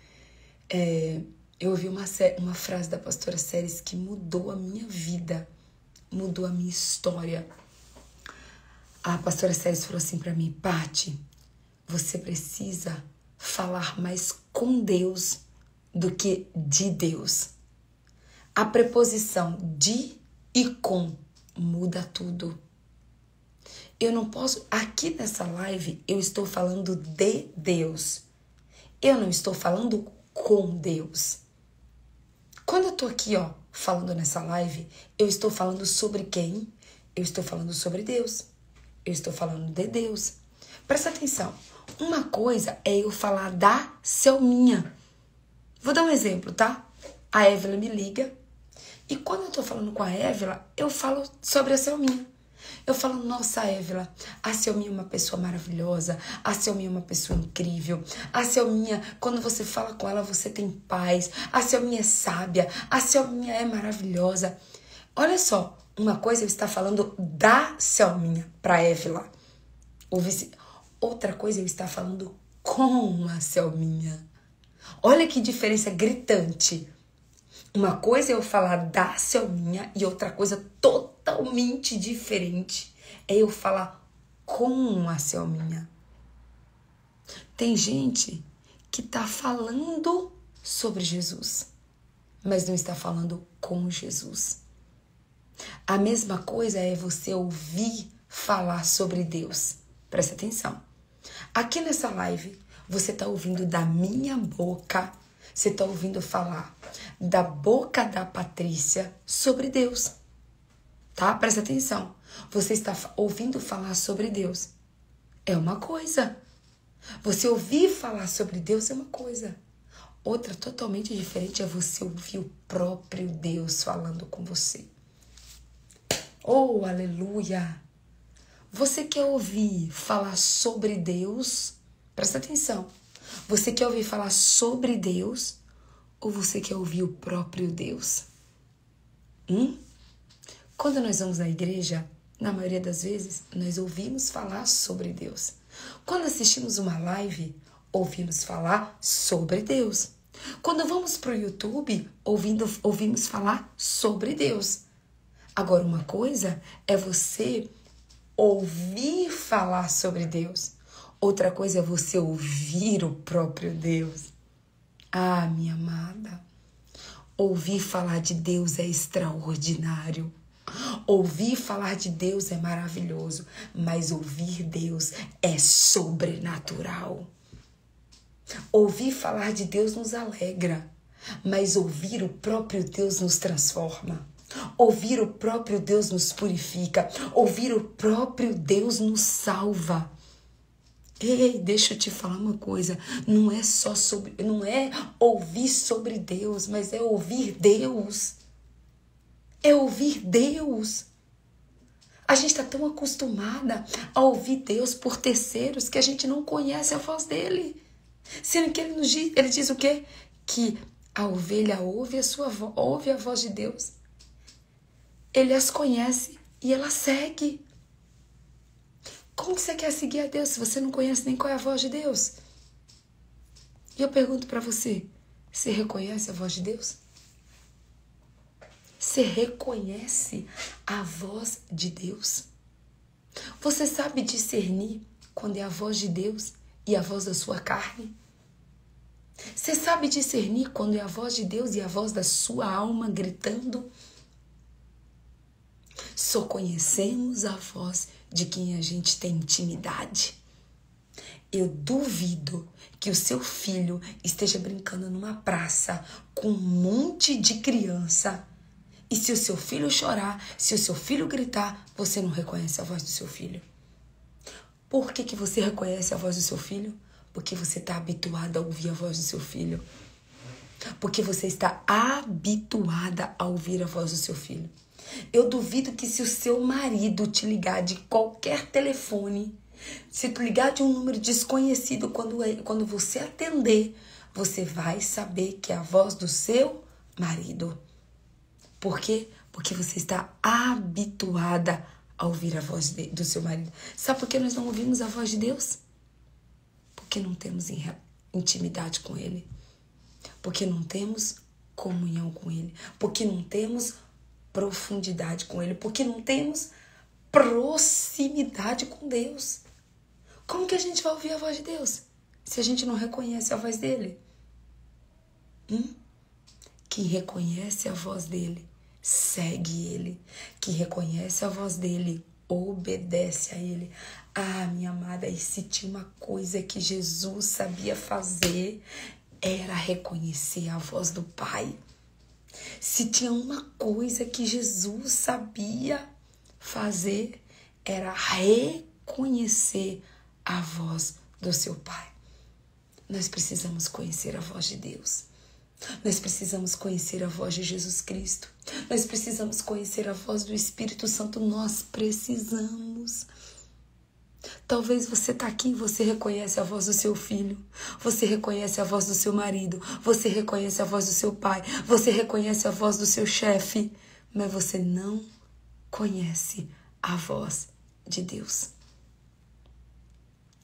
eu ouvi uma frase da pastora Séries que mudou a minha vida, mudou a minha história. A pastora Séries falou assim para mim: Paty, você precisa falar mais com Deus do que de Deus. A preposição de e com muda tudo. Eu não posso... Aqui nessa live, eu estou falando de Deus. Eu não estou falando com Deus. Quando eu tô aqui, falando nessa live, eu estou falando sobre quem? Eu estou falando sobre Deus. Eu estou falando de Deus. Presta atenção. Uma coisa é eu falar da Selminha. Vou dar um exemplo, tá? A Évila me liga. E quando eu tô falando com a Évila, eu falo sobre a Selminha. Eu falo: nossa, Évila, a Selminha é uma pessoa maravilhosa, a Selminha é uma pessoa incrível, a Selminha, quando você fala com ela, você tem paz, a Selminha é sábia, a Selminha é maravilhosa. Olha só, uma coisa eu estar falando da Selminha para Évila, outra coisa eu estar falando com a Selminha. Olha que diferença gritante. Uma coisa é eu falar da Selminha e outra coisa totalmente diferente é eu falar com a Selminha. Tem gente que tá falando sobre Jesus, mas não está falando com Jesus. A mesma coisa é você ouvir falar sobre Deus. Presta atenção. Aqui nessa live, você tá ouvindo da minha boca, você tá ouvindo falar da boca da Patrícia sobre Deus. Tá? Presta atenção. Você está ouvindo falar sobre Deus. É uma coisa. Você ouvir falar sobre Deus é uma coisa. Outra totalmente diferente é você ouvir o próprio Deus falando com você. Oh, aleluia! Você quer ouvir falar sobre Deus? Presta atenção. Você quer ouvir falar sobre Deus ou você quer ouvir o próprio Deus? Quando nós vamos na igreja, na maioria das vezes, nós ouvimos falar sobre Deus. Quando assistimos uma live, ouvimos falar sobre Deus. Quando vamos para o YouTube, ouvimos falar sobre Deus. Agora, uma coisa é você ouvir falar sobre Deus. Outra coisa é você ouvir o próprio Deus. Ah, minha amada, ouvir falar de Deus é extraordinário. Ouvir falar de Deus é maravilhoso, mas ouvir Deus é sobrenatural. Ouvir falar de Deus nos alegra, mas ouvir o próprio Deus nos transforma. Ouvir o próprio Deus nos purifica. Ouvir o próprio Deus nos salva. Ei, deixa eu te falar uma coisa. Não é ouvir sobre Deus, mas é ouvir Deus. É ouvir Deus. A gente está tão acostumada a ouvir Deus por terceiros que a gente não conhece a voz dele. Sendo que ele diz o quê? Que a ovelha ouve a voz de Deus. Ele as conhece e ela segue. Como que você quer seguir a Deus se você não conhece nem qual é a voz de Deus? E eu pergunto para você, você reconhece a voz de Deus? Você reconhece a voz de Deus? Você sabe discernir quando é a voz de Deus e a voz da sua carne? Você sabe discernir quando é a voz de Deus e a voz da sua alma gritando? Só conhecemos a voz de quem a gente tem intimidade. Eu duvido que o seu filho esteja brincando numa praça com um monte de criança. E se o seu filho chorar, se o seu filho gritar, você não reconhece a voz do seu filho. Por que você reconhece a voz do seu filho? Porque você está habituada a ouvir a voz do seu filho. Porque você está habituada a ouvir a voz do seu filho. Eu duvido que se o seu marido te ligar de qualquer telefone, se tu ligar de um número desconhecido, quando você atender, você vai saber que é a voz do seu marido. Por quê? Porque você está habituada a ouvir a voz do seu marido. Sabe por que nós não ouvimos a voz de Deus? Porque não temos intimidade com Ele. Porque não temos comunhão com Ele. Porque não temos profundidade com Ele. Porque não temos proximidade com Deus. Como que a gente vai ouvir a voz de Deus se a gente não reconhece a voz dele? Quem reconhece a voz dele segue ele. Quem reconhece a voz dele obedece a ele. Ah, minha amada, e se tinha uma coisa que Jesus sabia fazer, era reconhecer a voz do Pai. Se tinha uma coisa que Jesus sabia fazer, era reconhecer a voz do seu Pai. Nós precisamos conhecer a voz de Deus. Nós precisamos conhecer a voz de Jesus Cristo. Nós precisamos conhecer a voz do Espírito Santo. Nós precisamos. Talvez você está aqui e você reconhece a voz do seu filho. Você reconhece a voz do seu marido. Você reconhece a voz do seu pai. Você reconhece a voz do seu chefe. Mas você não conhece a voz de Deus.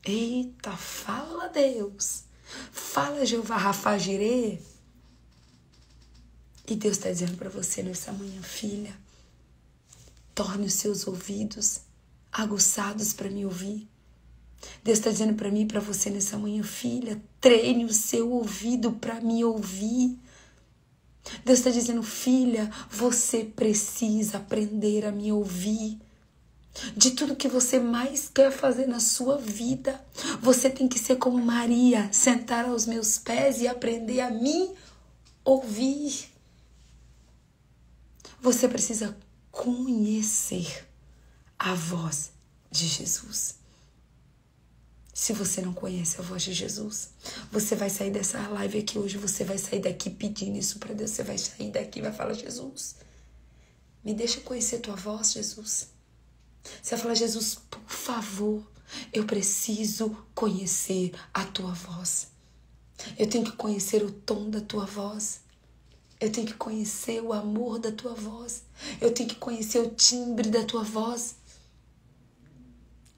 Eita, fala Deus. Fala Jeová Rafa Jireh. E Deus está dizendo para você nessa manhã, filha, torne os seus ouvidos aguçados para me ouvir. Deus está dizendo para mim e para você nessa manhã, filha, treine o seu ouvido para me ouvir. Deus está dizendo, filha, você precisa aprender a me ouvir. De tudo que você mais quer fazer na sua vida, você tem que ser como Maria, sentar aos meus pés e aprender a me ouvir. Você precisa conhecer a voz de Jesus. Se você não conhece a voz de Jesus, você vai sair dessa live aqui hoje, você vai sair daqui pedindo isso para Deus, você vai sair daqui e vai falar, Jesus, me deixa conhecer tua voz, Jesus. Você vai falar, Jesus, por favor, eu preciso conhecer a tua voz. Eu tenho que conhecer o tom da tua voz. Eu tenho que conhecer o amor da tua voz. Eu tenho que conhecer o timbre da tua voz.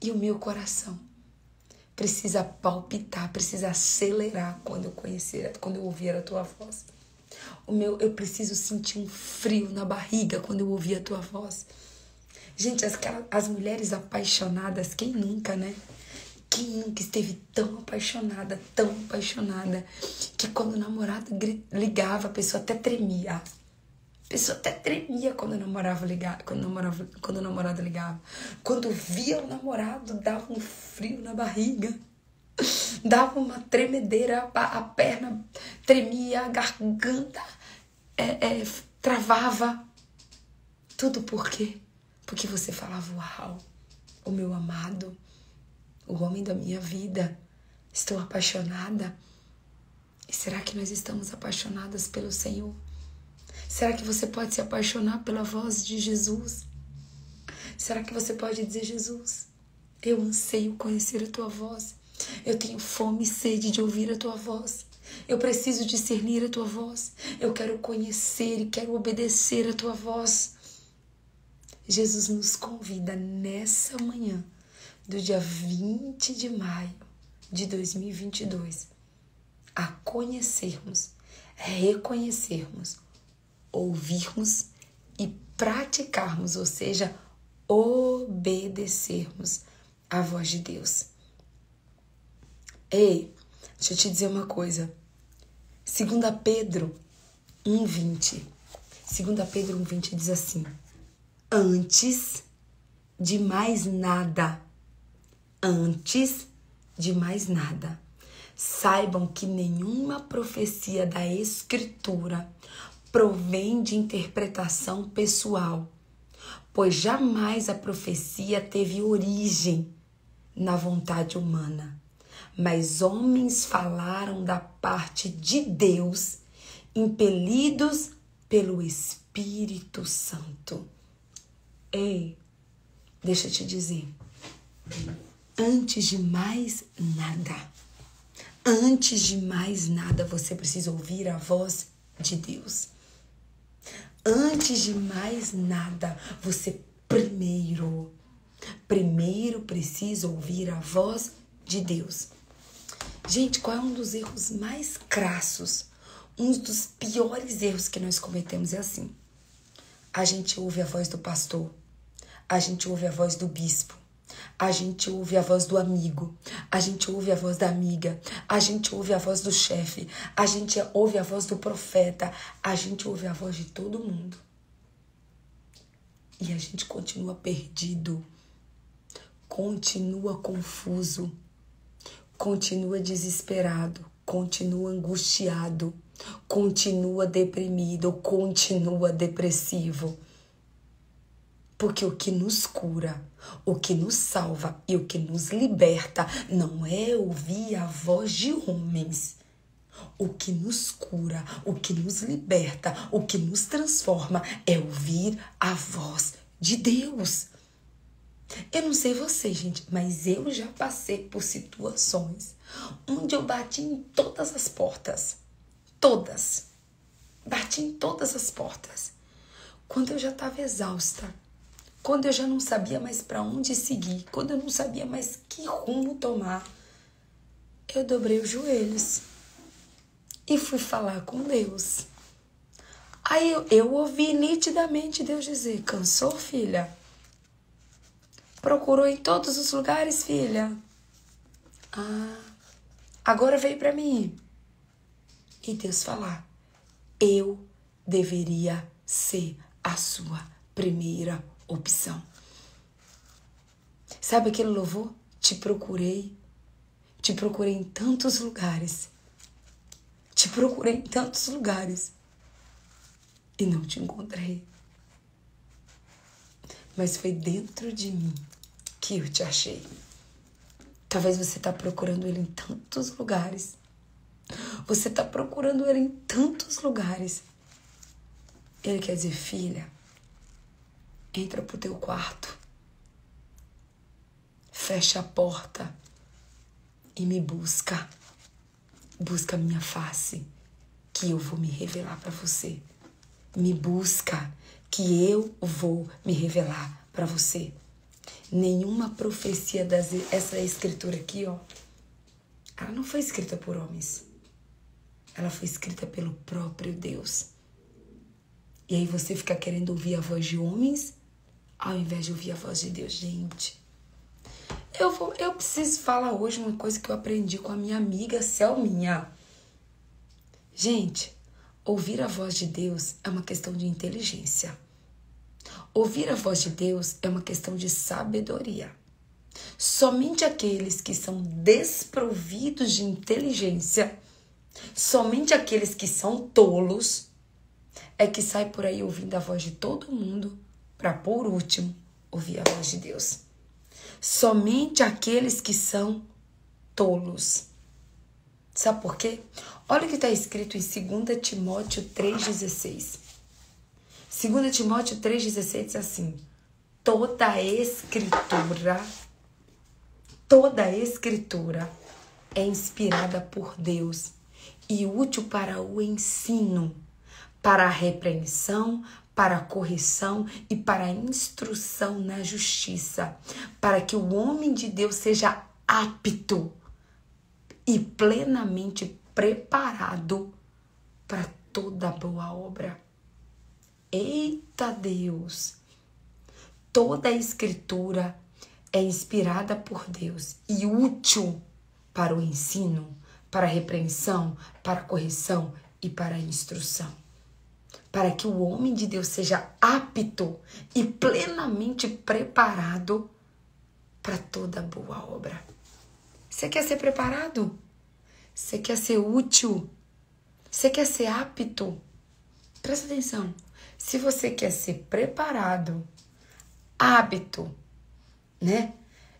E o meu coração precisa palpitar, precisa acelerar quando eu ouvir a tua voz. Eu preciso sentir um frio na barriga quando eu ouvir a tua voz. Gente, as mulheres apaixonadas, quem nunca, né? Quem nunca esteve tão apaixonada, que quando o namorado ligava, a pessoa até tremia. A pessoa até tremia quando o namorado ligava. Quando via o namorado, dava um frio na barriga. Dava uma tremedeira, a perna tremia, a garganta travava. Tudo por quê? Porque você falava, uau, o meu amado, o homem da minha vida, estou apaixonada. E será que nós estamos apaixonadas pelo Senhor? Será que você pode se apaixonar pela voz de Jesus? Será que você pode dizer, Jesus, eu anseio conhecer a tua voz. Eu tenho fome e sede de ouvir a tua voz. Eu preciso discernir a tua voz. Eu quero conhecer e quero obedecer a tua voz. Jesus nos convida nessa manhã do dia 20 de maio de 2022 a conhecermos, reconhecermos, ouvirmos e praticarmos, ou seja, obedecermos a voz de Deus. Ei, deixa eu te dizer uma coisa. 2 Pedro 1:20. 2 Pedro 1:20 diz assim: antes de mais nada, saibam que nenhuma profecia da Escritura provém de interpretação pessoal, pois jamais a profecia teve origem na vontade humana, mas homens falaram da parte de Deus, impelidos pelo Espírito Santo. Ei, deixa eu te dizer, antes de mais nada, você precisa ouvir a voz de Deus. Antes de mais nada, você primeiro precisa ouvir a voz de Deus. Gente, qual é um dos erros mais crassos? Um dos piores erros que nós cometemos é assim. A gente ouve a voz do pastor, a gente ouve a voz do bispo, a gente ouve a voz do amigo, a gente ouve a voz da amiga, a gente ouve a voz do chefe, a gente ouve a voz do profeta, a gente ouve a voz de todo mundo. E a gente continua perdido, continua confuso, continua desesperado, continua angustiado, continua deprimido, continua depressivo. Porque o que nos cura, o que nos salva e o que nos liberta não é ouvir a voz de homens. O que nos cura, o que nos liberta, o que nos transforma é ouvir a voz de Deus. Eu não sei você, gente, mas eu já passei por situações onde eu bati em todas as portas. Todas. Bati em todas as portas. Quando eu já estava exausta. Quando eu já não sabia mais para onde seguir. Quando eu não sabia mais que rumo tomar. Eu dobrei os joelhos. E fui falar com Deus. Aí eu ouvi nitidamente Deus dizer: cansou, filha? Procurou em todos os lugares, filha? Agora veio para mim. E Deus falar: eu deveria ser a sua primeira opção. Sabe aquele louvor? Te procurei em tantos lugares. Te procurei em tantos lugares e não te encontrei. Mas foi dentro de mim que eu te achei. Talvez você está procurando ele em tantos lugares. Você está procurando ele em tantos lugares. Ele quer dizer: filha, entra pro teu quarto, fecha a porta e me busca. Busca a minha face, que eu vou me revelar para você. Me busca, que eu vou me revelar para você. Nenhuma profecia essa escritura aqui, ó, ela não foi escrita por homens. Ela foi escrita pelo próprio Deus. E aí você fica querendo ouvir a voz de homens ao invés de ouvir a voz de Deus. Gente, eu preciso falar hoje uma coisa que eu aprendi com a minha amiga Selminha. Gente, ouvir a voz de Deus é uma questão de inteligência. Ouvir a voz de Deus é uma questão de sabedoria. Somente aqueles que são desprovidos de inteligência, somente aqueles que são tolos, é que sai por aí ouvindo a voz de todo mundo para, por último, ouvir a voz de Deus. Somente aqueles que são tolos. Sabe por quê? Olha o que está escrito em 2 Timóteo 3,16. 2 Timóteo 3,16 diz assim: toda a escritura é inspirada por Deus e útil para o ensino, para a repreensão, para a correção e para a instrução na justiça, para que o homem de Deus seja apto e plenamente preparado para toda boa obra. Eita Deus! Toda a escritura é inspirada por Deus e útil para o ensino, para a repreensão, para a correção e para a instrução. Para que o homem de Deus seja apto e plenamente preparado para toda boa obra. Você quer ser preparado? Você quer ser útil? Você quer ser apto? Presta atenção. Se você quer ser preparado, apto, né?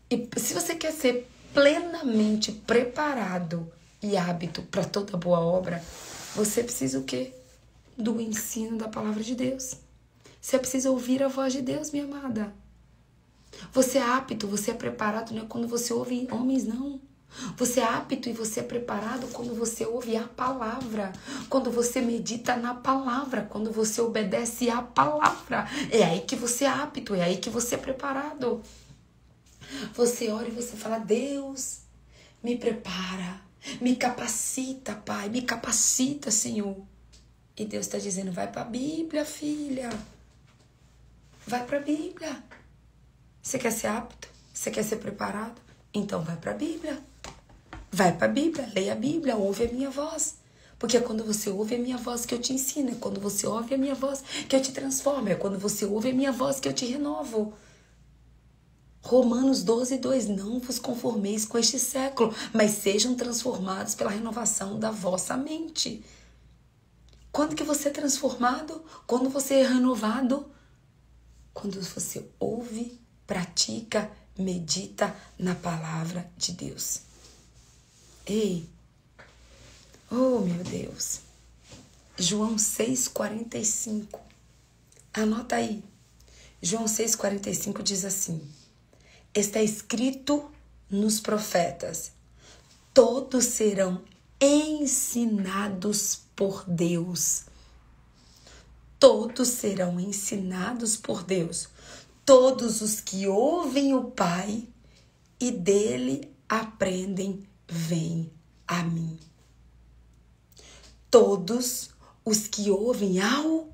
E se você quer ser plenamente preparado e apto para toda boa obra, você precisa o quê? Do ensino da palavra de Deus. Você precisa ouvir a voz de Deus, minha amada. Você é apto, você é preparado, não é quando você ouve homens, não. Você é apto e você é preparado quando você ouve a palavra, quando você medita na palavra, quando você obedece à palavra. É aí que você é apto, é aí que você é preparado. Você ora e você fala: Deus, me prepara, me capacita, Pai, me capacita, Senhor. E Deus está dizendo: vai para a Bíblia, filha. Vai para a Bíblia. Você quer ser apto? Você quer ser preparado? Então vai para a Bíblia. Vai para a Bíblia, leia a Bíblia, ouve a minha voz. Porque é quando você ouve a minha voz que eu te ensino, é quando você ouve a minha voz que eu te transformo, é quando você ouve a minha voz que eu te renovo. Romanos 12:2, não vos conformeis com este século, mas sejam transformados pela renovação da vossa mente. Quando que você é transformado? Quando você é renovado? Quando você ouve, pratica, medita na palavra de Deus. Ei, oh meu Deus, João 6,45, anota aí, João 6,45 diz assim: está escrito nos profetas, todos serão ensinados por Deus. Todos serão ensinados por Deus. Todos os que ouvem o Pai e dele aprendem, vêm a mim. Todos os que ouvem ao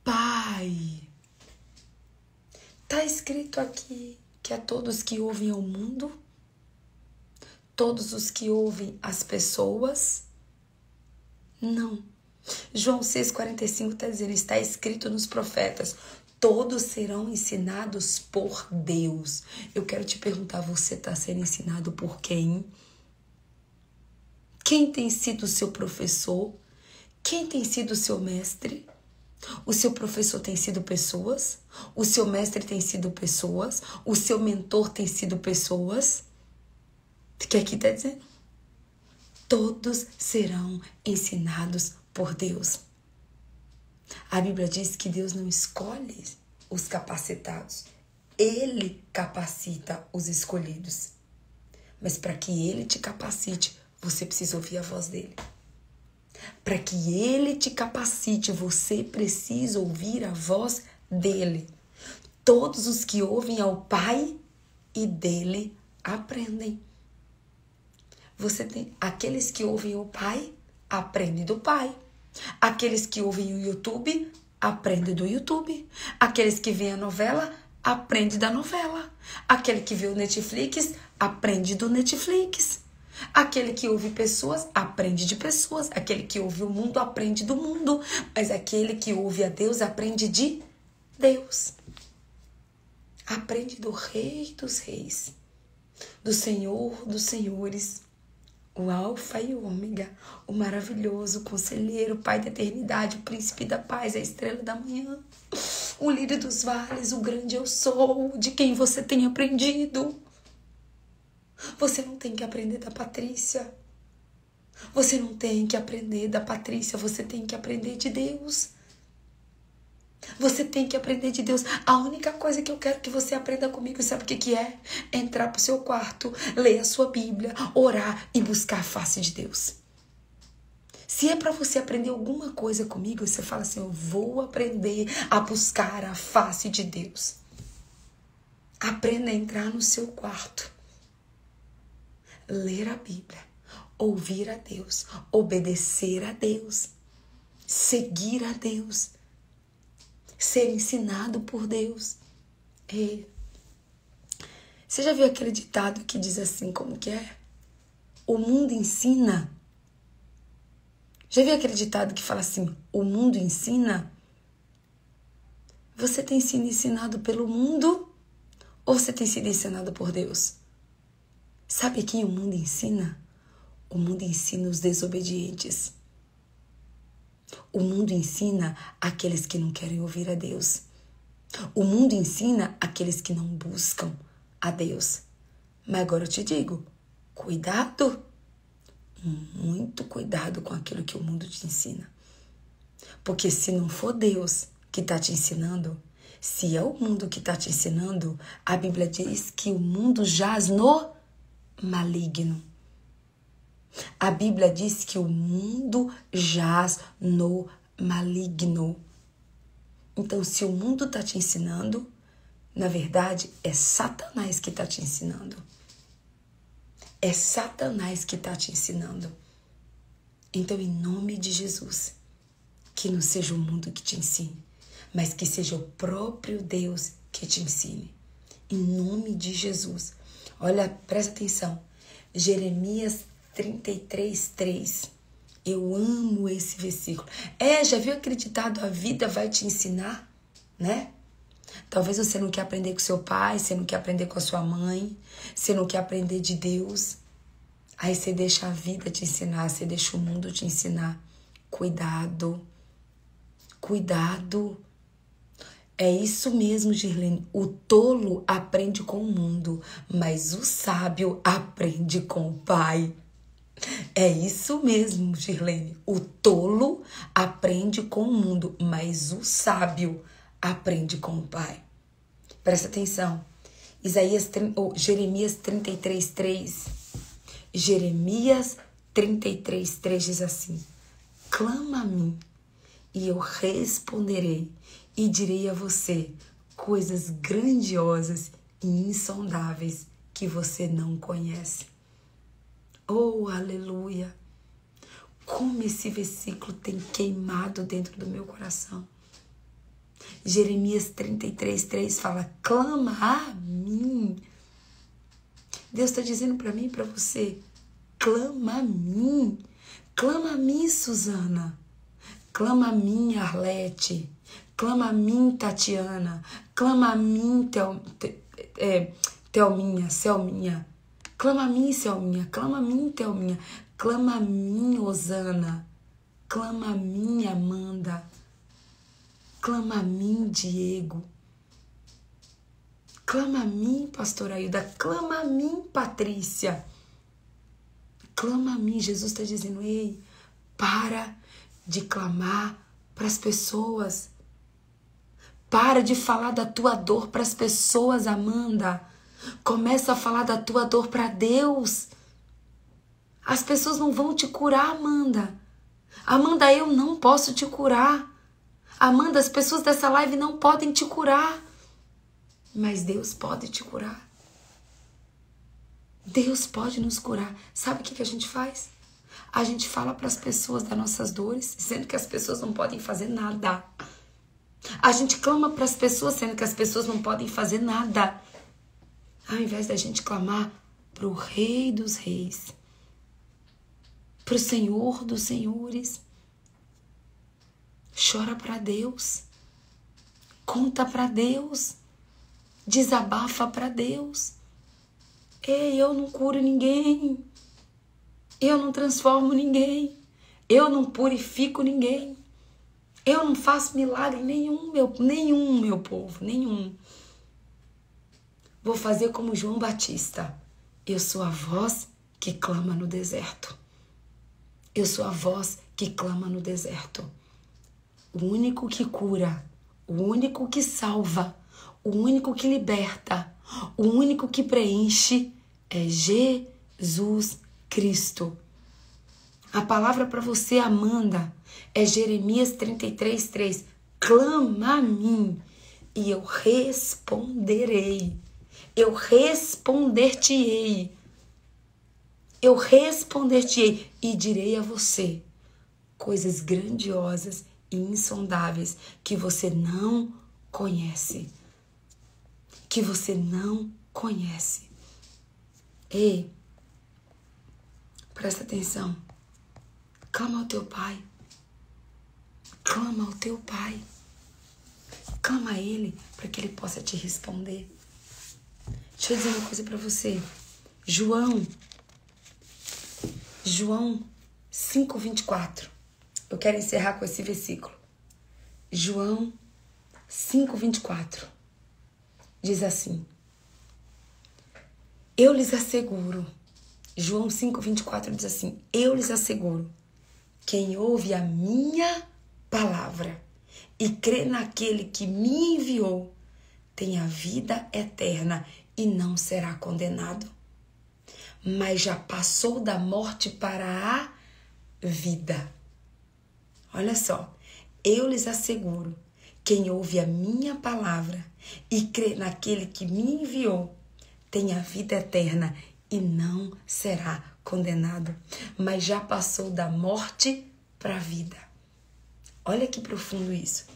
Pai. Está escrito aqui que é todos que ouvem ao mundo, todos os que ouvem as pessoas. Não. João 6,45 está dizendo, está escrito nos profetas, todos serão ensinados por Deus. Eu quero te perguntar, você está sendo ensinado por quem? Quem tem sido o seu professor? Quem tem sido o seu mestre? O seu professor tem sido pessoas? O seu mestre tem sido pessoas? O seu mentor tem sido pessoas? Que aqui está dizendo? Todos serão ensinados por Deus. A Bíblia diz que Deus não escolhe os capacitados. Ele capacita os escolhidos. Mas para que ele te capacite, você precisa ouvir a voz dele. Para que ele te capacite, você precisa ouvir a voz dele. Todos os que ouvem ao Pai e dele aprendem. Você tem aqueles que ouvem o Pai, aprendem do Pai. Aqueles que ouvem o YouTube, aprendem do YouTube. Aqueles que veem a novela, aprendem da novela. Aquele que vê o Netflix, aprende do Netflix. Aquele que ouve pessoas, aprende de pessoas. Aquele que ouve o mundo, aprende do mundo. Mas aquele que ouve a Deus, aprende de Deus. Aprende do Rei dos Reis, do Senhor dos Senhores, o Alfa e o Ômega, o maravilhoso conselheiro, Pai da eternidade, o príncipe da paz, a estrela da manhã, o líder dos vales, o grande eu sou, de quem você tem aprendido. Você não tem que aprender da Patrícia. Você não tem que aprender da Patrícia, você tem que aprender de Deus. Você tem que aprender de Deus. A única coisa que eu quero que você aprenda comigo, sabe o que é? Entrar pro seu quarto, ler a sua Bíblia, orar e buscar a face de Deus. Se é para você aprender alguma coisa comigo, você fala assim, eu vou aprender a buscar a face de Deus. Aprenda a entrar no seu quarto, ler a Bíblia, ouvir a Deus, obedecer a Deus, seguir a Deus, ser ensinado por Deus. E você já viu aquele ditado que diz assim, como que é? O mundo ensina. Já viu aquele ditado que fala assim, o mundo ensina? Você tem sido ensinado pelo mundo ou você tem sido ensinado por Deus? Sabe quem o mundo ensina? O mundo ensina os desobedientes. O mundo ensina aqueles que não querem ouvir a Deus. O mundo ensina aqueles que não buscam a Deus. Mas agora eu te digo, cuidado, muito cuidado com aquilo que o mundo te ensina. Porque se não for Deus que está te ensinando, se é o mundo que está te ensinando, a Bíblia diz que o mundo jaz no maligno. A Bíblia diz que o mundo jaz no maligno. Então, se o mundo está te ensinando, na verdade, é Satanás que está te ensinando. É Satanás que está te ensinando. Então, em nome de Jesus, que não seja o mundo que te ensine, mas que seja o próprio Deus que te ensine. Em nome de Jesus. Olha, presta atenção. Jeremias 33:3. Eu amo esse versículo. Já viu aquele ditado, a vida vai te ensinar, né? Talvez você não quer aprender com seu pai, você não quer aprender com a sua mãe, você não quer aprender de Deus. Aí você deixa a vida te ensinar, você deixa o mundo te ensinar. Cuidado. Cuidado. É isso mesmo, Girlene. O tolo aprende com o mundo, mas o sábio aprende com o pai. É isso mesmo, Girlene. O tolo aprende com o mundo, mas o sábio aprende com o pai. Presta atenção. Jeremias 33:3. Jeremias 33:3 diz assim: clama a mim e eu responderei e direi a você coisas grandiosas e insondáveis que você não conhece. Oh, aleluia! Como esse versículo tem queimado dentro do meu coração. Jeremias 33:3 fala: clama a mim. Deus está dizendo para mim e para você: clama a mim. Clama a mim, Suzana. Clama a mim, Arlete. Clama a mim, Tatiana. Clama a mim, Thelminha, Selminha. Clama a mim, Selminha. Clama a mim, Thelminha. Clama a mim, Osana. Clama a mim, Amanda. Clama a mim, Diego. Clama a mim, Pastora Ailda. Clama a mim, Patrícia. Clama a mim. Jesus está dizendo: ei, para de clamar para as pessoas. Para de falar da tua dor para as pessoas, Amanda. Começa a falar da tua dor para Deus. As pessoas não vão te curar, Amanda. Amanda, eu não posso te curar. Amanda, as pessoas dessa live não podem te curar. Mas Deus pode te curar. Deus pode nos curar. Sabe o que a gente faz? A gente fala para as pessoas das nossas dores, sendo que as pessoas não podem fazer nada. A gente clama para as pessoas, sendo que as pessoas não podem fazer nada. Ao invés da gente clamar para o Rei dos Reis, para o Senhor dos Senhores. Chora para Deus. Conta para Deus. Desabafa para Deus. Ei, eu não curo ninguém. Eu não transformo ninguém. Eu não purifico ninguém. Eu não faço milagre nenhum, meu povo, nenhum. Vou fazer como João Batista. Eu sou a voz que clama no deserto. Eu sou a voz que clama no deserto. O único que cura, o único que salva, o único que liberta, o único que preenche é Jesus Cristo. A palavra para você, Amanda, é Jeremias 33:3. Clama a mim e eu responderei. Eu responder-te-ei. Eu responder-te-ei e direi a você coisas grandiosas e insondáveis que você não conhece. Que você não conhece. Ei, presta atenção. Clama ao teu pai. Clama ao teu pai. Clama a ele para que ele possa te responder. Deixa eu dizer uma coisa para você. João 5:24. Eu quero encerrar com esse versículo. João 5:24. Diz assim: eu lhes asseguro. João 5:24 diz assim: eu lhes asseguro, quem ouve a minha palavra e crê naquele que me enviou, tem a vida eterna e não será condenado, mas já passou da morte para a vida. Olha só, eu lhes asseguro, quem ouve a minha palavra e crê naquele que me enviou, tem a vida eterna e não será condenado, mas já passou da morte para a vida. Olha que profundo isso.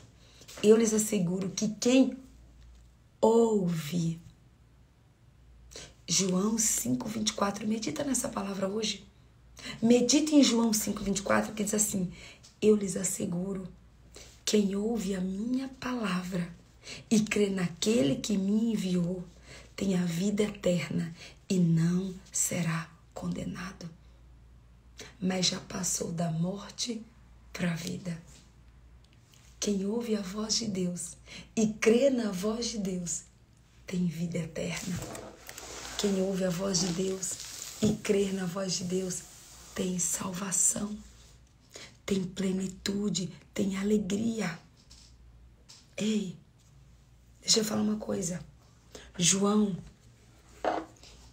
Eu lhes asseguro que quem ouve. João 5,24, medita nessa palavra hoje. Medita em João 5,24, que diz assim: eu lhes asseguro, quem ouve a minha palavra e crê naquele que me enviou, tem a vida eterna e não será condenado, mas já passou da morte para a vida. Quem ouve a voz de Deus e crê na voz de Deus, tem vida eterna. Quem ouve a voz de Deus e crê na voz de Deus, tem salvação, tem plenitude, tem alegria. Ei, deixa eu falar uma coisa. João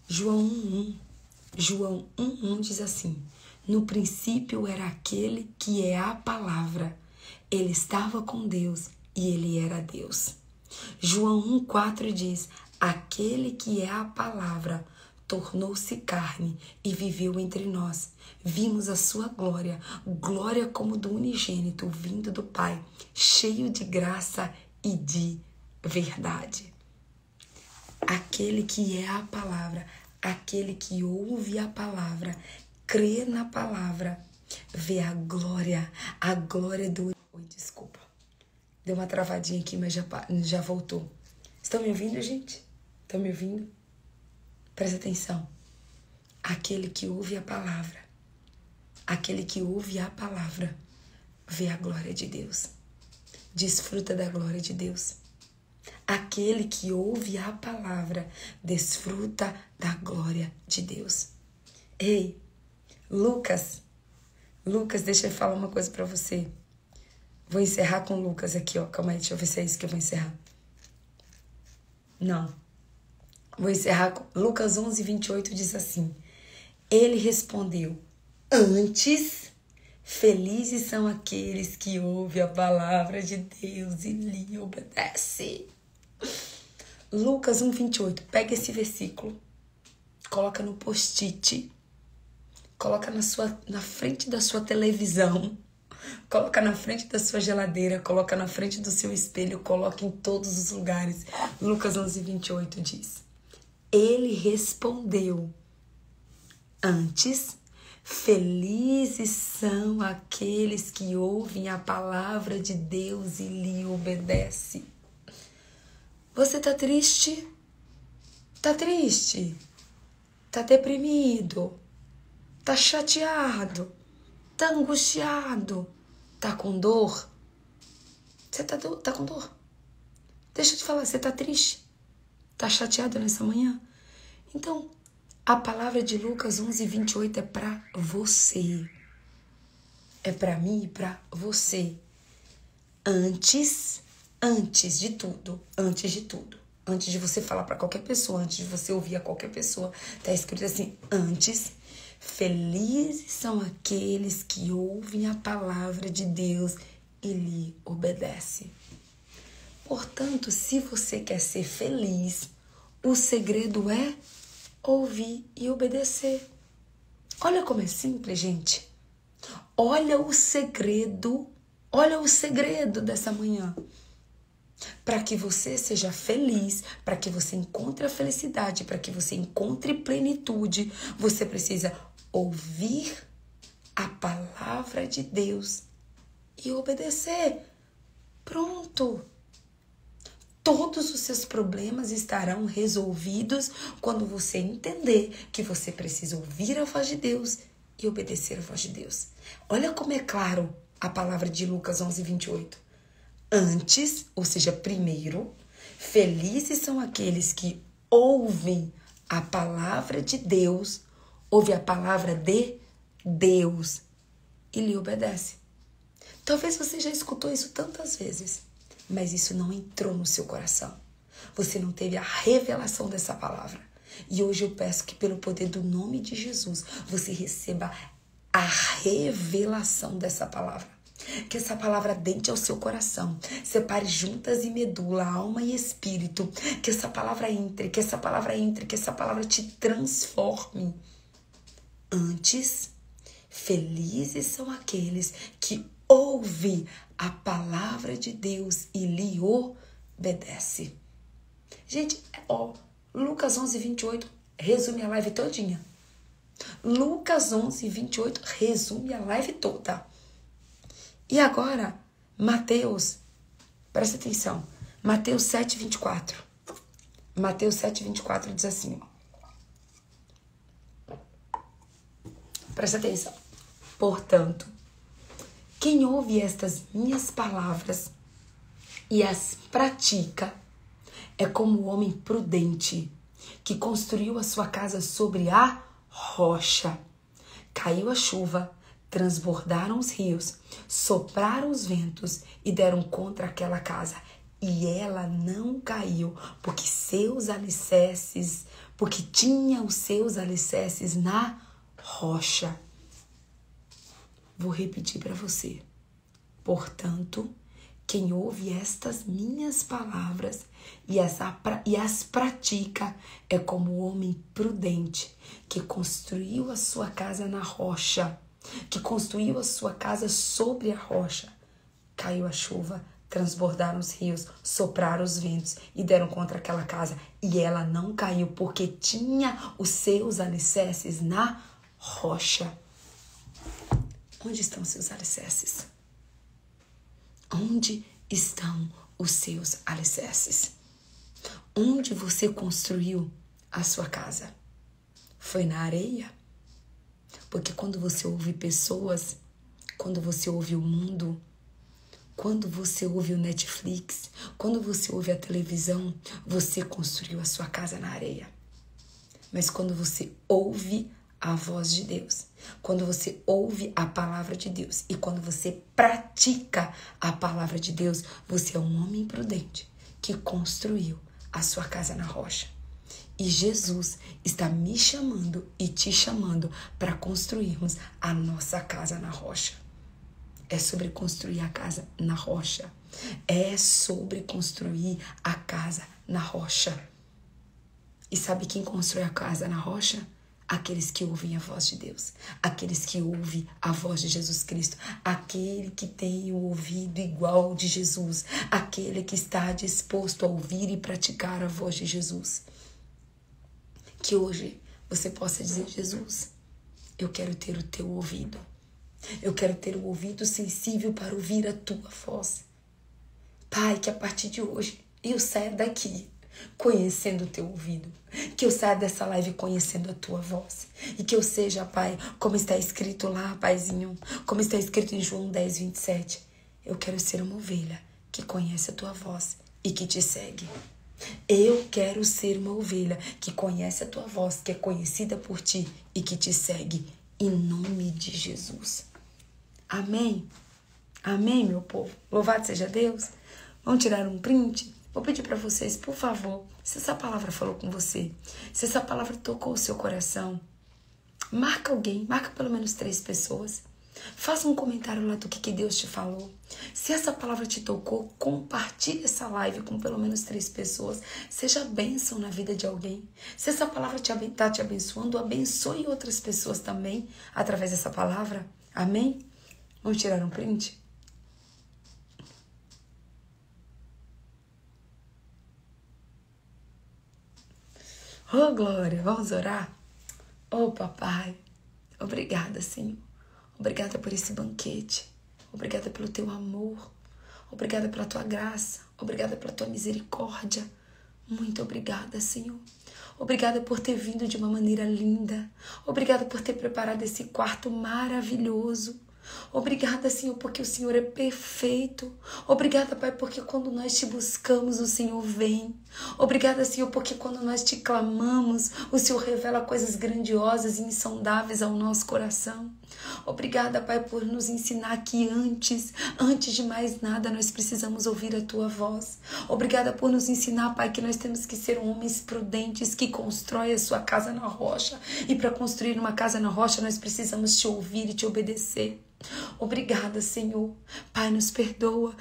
1:1 diz assim: no princípio era aquele que é a palavra. Ele estava com Deus e ele era Deus. João 1:4 diz: aquele que é a palavra tornou-se carne e viveu entre nós. Vimos a sua glória, glória como do unigênito vindo do Pai, cheio de graça e de verdade. Aquele que é a palavra, aquele que ouve a palavra, crê na palavra, vê a glória do... Oi, desculpa. Deu uma travadinha aqui, mas já voltou. Estão me ouvindo, gente? Estão me ouvindo? Presta atenção. Aquele que ouve a palavra, vê a glória de Deus. Desfruta da glória de Deus. Aquele que ouve a palavra, desfruta da glória de Deus. Ei, Lucas, deixa eu falar uma coisa pra você. Vou encerrar com Lucas aqui, ó. Calma aí, deixa eu ver se é isso que eu vou encerrar. Não. Vou encerrar com Lucas 11:28 diz assim: ele respondeu: antes, felizes são aqueles que ouvem a palavra de Deus e lhe obedecem. Lucas 1:28, pega esse versículo, coloca no post-it, coloca na frente da sua televisão, coloca na frente da sua geladeira, coloca na frente do seu espelho, coloca em todos os lugares. Lucas 11:28 diz: ele respondeu: antes, felizes são aqueles que ouvem a palavra de Deus e lhe obedecem. Você tá triste? Tá triste? Tá deprimido? Tá chateado? Tá angustiado? Tá com dor? Você tá com dor? Deixa eu te falar, você tá triste? Tá chateado nessa manhã? Então, a palavra de Lucas 11:28 é para você. É para mim e para você. Antes de tudo, antes de você falar para qualquer pessoa, antes de você ouvir a qualquer pessoa, tá escrito assim: antes, felizes são aqueles que ouvem a palavra de Deus e lhe obedecem. Portanto, se você quer ser feliz, o segredo é ouvir e obedecer. Olha como é simples, gente. Olha o segredo dessa manhã. Para que você seja feliz, para que você encontre a felicidade, para que você encontre plenitude, você precisa ouvir a palavra de Deus e obedecer. Pronto. Todos os seus problemas estarão resolvidos quando você entender que você precisa ouvir a voz de Deus e obedecer a voz de Deus. Olha como é claro a palavra de Lucas 11:28. Antes, ou seja, primeiro, felizes são aqueles que ouvem a palavra de Deus, ouvem a palavra de Deus e lhe obedecem. Talvez você já escutou isso tantas vezes, mas isso não entrou no seu coração. Você não teve a revelação dessa palavra. E hoje eu peço que pelo poder do nome de Jesus, você receba a revelação dessa palavra. Que essa palavra adentre ao seu coração, separe juntas e medula, alma e espírito. Que essa palavra entre, que essa palavra entre, que essa palavra te transforme. Antes, felizes são aqueles que ouvem a palavra de Deus e lhe obedecem. Gente, Lucas 11, 28 resume a live todinha. Lucas 11, 28 resume a live toda. E agora, Mateus, presta atenção, Mateus 7, 24. Mateus 7, 24 diz assim, presta atenção. Portanto, quem ouve estas minhas palavras e as pratica é como o homem prudente que construiu a sua casa sobre a rocha. Caiu a chuva, transbordaram os rios, sopraram os ventos e deram contra aquela casa. E ela não caiu, porque tinha os seus alicerces na rocha. Vou repetir para você. Portanto, quem ouve estas minhas palavras e as pratica é como o homem prudente que construiu a sua casa na rocha, que construiu a sua casa sobre a rocha. Caiu a chuva, transbordaram os rios, sopraram os ventos e deram contra aquela casa. E ela não caiu, porque tinha os seus alicerces na rocha. Onde estão seus alicerces? Onde estão os seus alicerces? Onde você construiu a sua casa? Foi na areia? Porque quando você ouve pessoas, quando você ouve o mundo, quando você ouve o Netflix, quando você ouve a televisão, você construiu a sua casa na areia. Mas quando você ouve a voz de Deus, quando você ouve a palavra de Deus e quando você pratica a palavra de Deus, você é um homem prudente que construiu a sua casa na rocha. E Jesus está me chamando e te chamando para construirmos a nossa casa na rocha. É sobre construir a casa na rocha. É sobre construir a casa na rocha. E sabe quem constrói a casa na rocha? Aqueles que ouvem a voz de Deus, aqueles que ouvem a voz de Jesus Cristo, aquele que tem o ouvido igual ao de Jesus, aquele que está disposto a ouvir e praticar a voz de Jesus. Que hoje você possa dizer: Jesus, eu quero ter o teu ouvido, eu quero ter o ouvido sensível para ouvir a tua voz. Pai, que a partir de hoje eu saia daqui conhecendo o teu ouvido, que eu saia dessa live conhecendo a tua voz, e que eu seja, Pai, como está escrito lá, Paizinho, como está escrito em João 10, 27, eu quero ser uma ovelha que conhece a tua voz e que te segue. Eu quero ser uma ovelha que conhece a tua voz, que é conhecida por ti e que te segue, em nome de Jesus. Amém? Amém, meu povo? Louvado seja Deus. Vamos tirar um print? Vou pedir para vocês, por favor, se essa palavra falou com você, se essa palavra tocou o seu coração, marca alguém, marca pelo menos 3 pessoas. Faça um comentário lá do que Deus te falou. Se essa palavra te tocou, compartilhe essa live com pelo menos 3 pessoas. Seja bênção na vida de alguém. Se essa palavra está te abençoando, abençoe outras pessoas também através dessa palavra. Amém? Vamos tirar um print? Oh, glória, vamos orar? Oh, papai, obrigada, Senhor. Obrigada por esse banquete. Obrigada pelo teu amor. Obrigada pela tua graça. Obrigada pela tua misericórdia. Muito obrigada, Senhor. Obrigada por ter vindo de uma maneira linda. Obrigada por ter preparado esse quarto maravilhoso. Obrigada, Senhor, porque o Senhor é perfeito. Obrigada, Pai, porque quando nós te buscamos, o Senhor vem. Obrigada, Senhor, porque quando nós te clamamos, o Senhor revela coisas grandiosas e insondáveis ao nosso coração. Obrigada, Pai, por nos ensinar que antes de mais nada, nós precisamos ouvir a Tua voz. Obrigada por nos ensinar, Pai, que nós temos que ser homens prudentes que constroem a sua casa na rocha. E para construir uma casa na rocha, nós precisamos te ouvir e te obedecer. Obrigada, Senhor. Pai, nos perdoa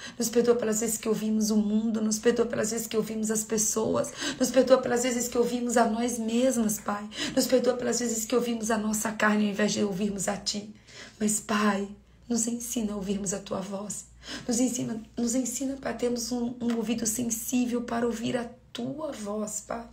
pelas vezes que ouvimos o mundo, nos perdoa pelas vezes que ouvimos as pessoas, nos perdoa pelas vezes que ouvimos a nós mesmas, Pai, nos perdoa pelas vezes que ouvimos a nossa carne ao invés de ouvirmos a Ti. Mas, Pai, nos ensina a ouvirmos a Tua voz, nos ensina para termos um ouvido sensível para ouvir a Tua voz, Pai.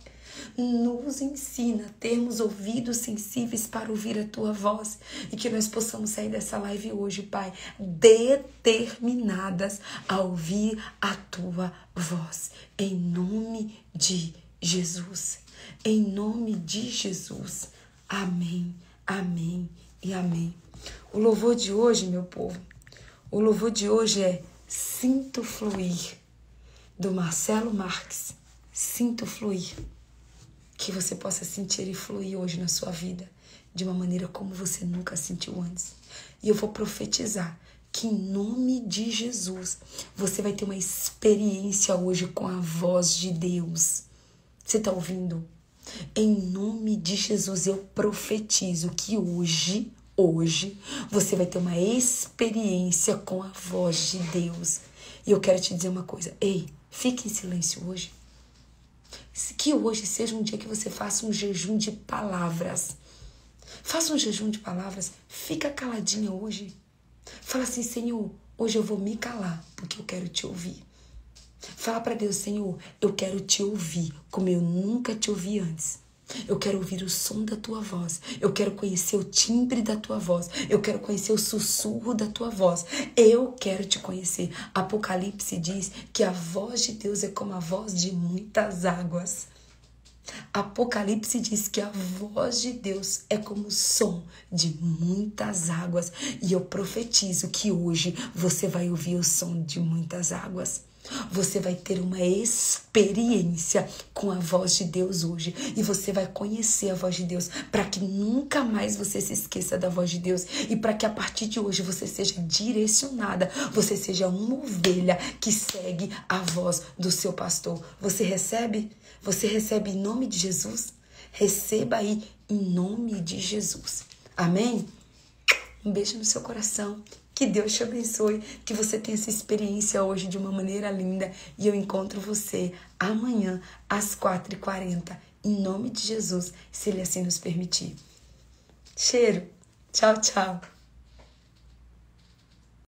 Nos ensina a termos ouvidos sensíveis para ouvir a Tua voz e que nós possamos sair dessa live hoje, Pai, determinadas a ouvir a Tua voz. Em nome de Jesus. Em nome de Jesus. Amém, amém e amém. O louvor de hoje, meu povo, o louvor de hoje é Sinto Fluir, do Marcelo Marques. Sinto Fluir. Que você possa sentir e fluir hoje na sua vida de uma maneira como você nunca sentiu antes. E eu vou profetizar que em nome de Jesus você vai ter uma experiência hoje com a voz de Deus. Você está ouvindo? Em nome de Jesus eu profetizo que hoje você vai ter uma experiência com a voz de Deus. E eu quero te dizer uma coisa. Ei, fique em silêncio hoje. Que hoje seja um dia que você faça um jejum de palavras. Faça um jejum de palavras. Fica caladinha hoje. Fala assim, Senhor, hoje eu vou me calar porque eu quero te ouvir. Fala para Deus, Senhor, eu quero te ouvir como eu nunca te ouvi antes. Eu quero ouvir o som da Tua voz. Eu quero conhecer o timbre da Tua voz. Eu quero conhecer o sussurro da Tua voz. Eu quero te conhecer. Apocalipse diz que a voz de Deus é como a voz de muitas águas. Apocalipse diz que a voz de Deus é como o som de muitas águas. E eu profetizo que hoje você vai ouvir o som de muitas águas. Você vai ter uma experiência com a voz de Deus hoje. E você vai conhecer a voz de Deus para que nunca mais você se esqueça da voz de Deus. E para que a partir de hoje você seja direcionada. Você seja uma ovelha que segue a voz do seu pastor. Você recebe? Você recebe em nome de Jesus? Receba aí em nome de Jesus. Amém? Um beijo no seu coração. Que Deus te abençoe, que você tenha essa experiência hoje de uma maneira linda. E eu encontro você amanhã às 4h40, em nome de Jesus, se Ele assim nos permitir. Cheiro. Tchau, tchau.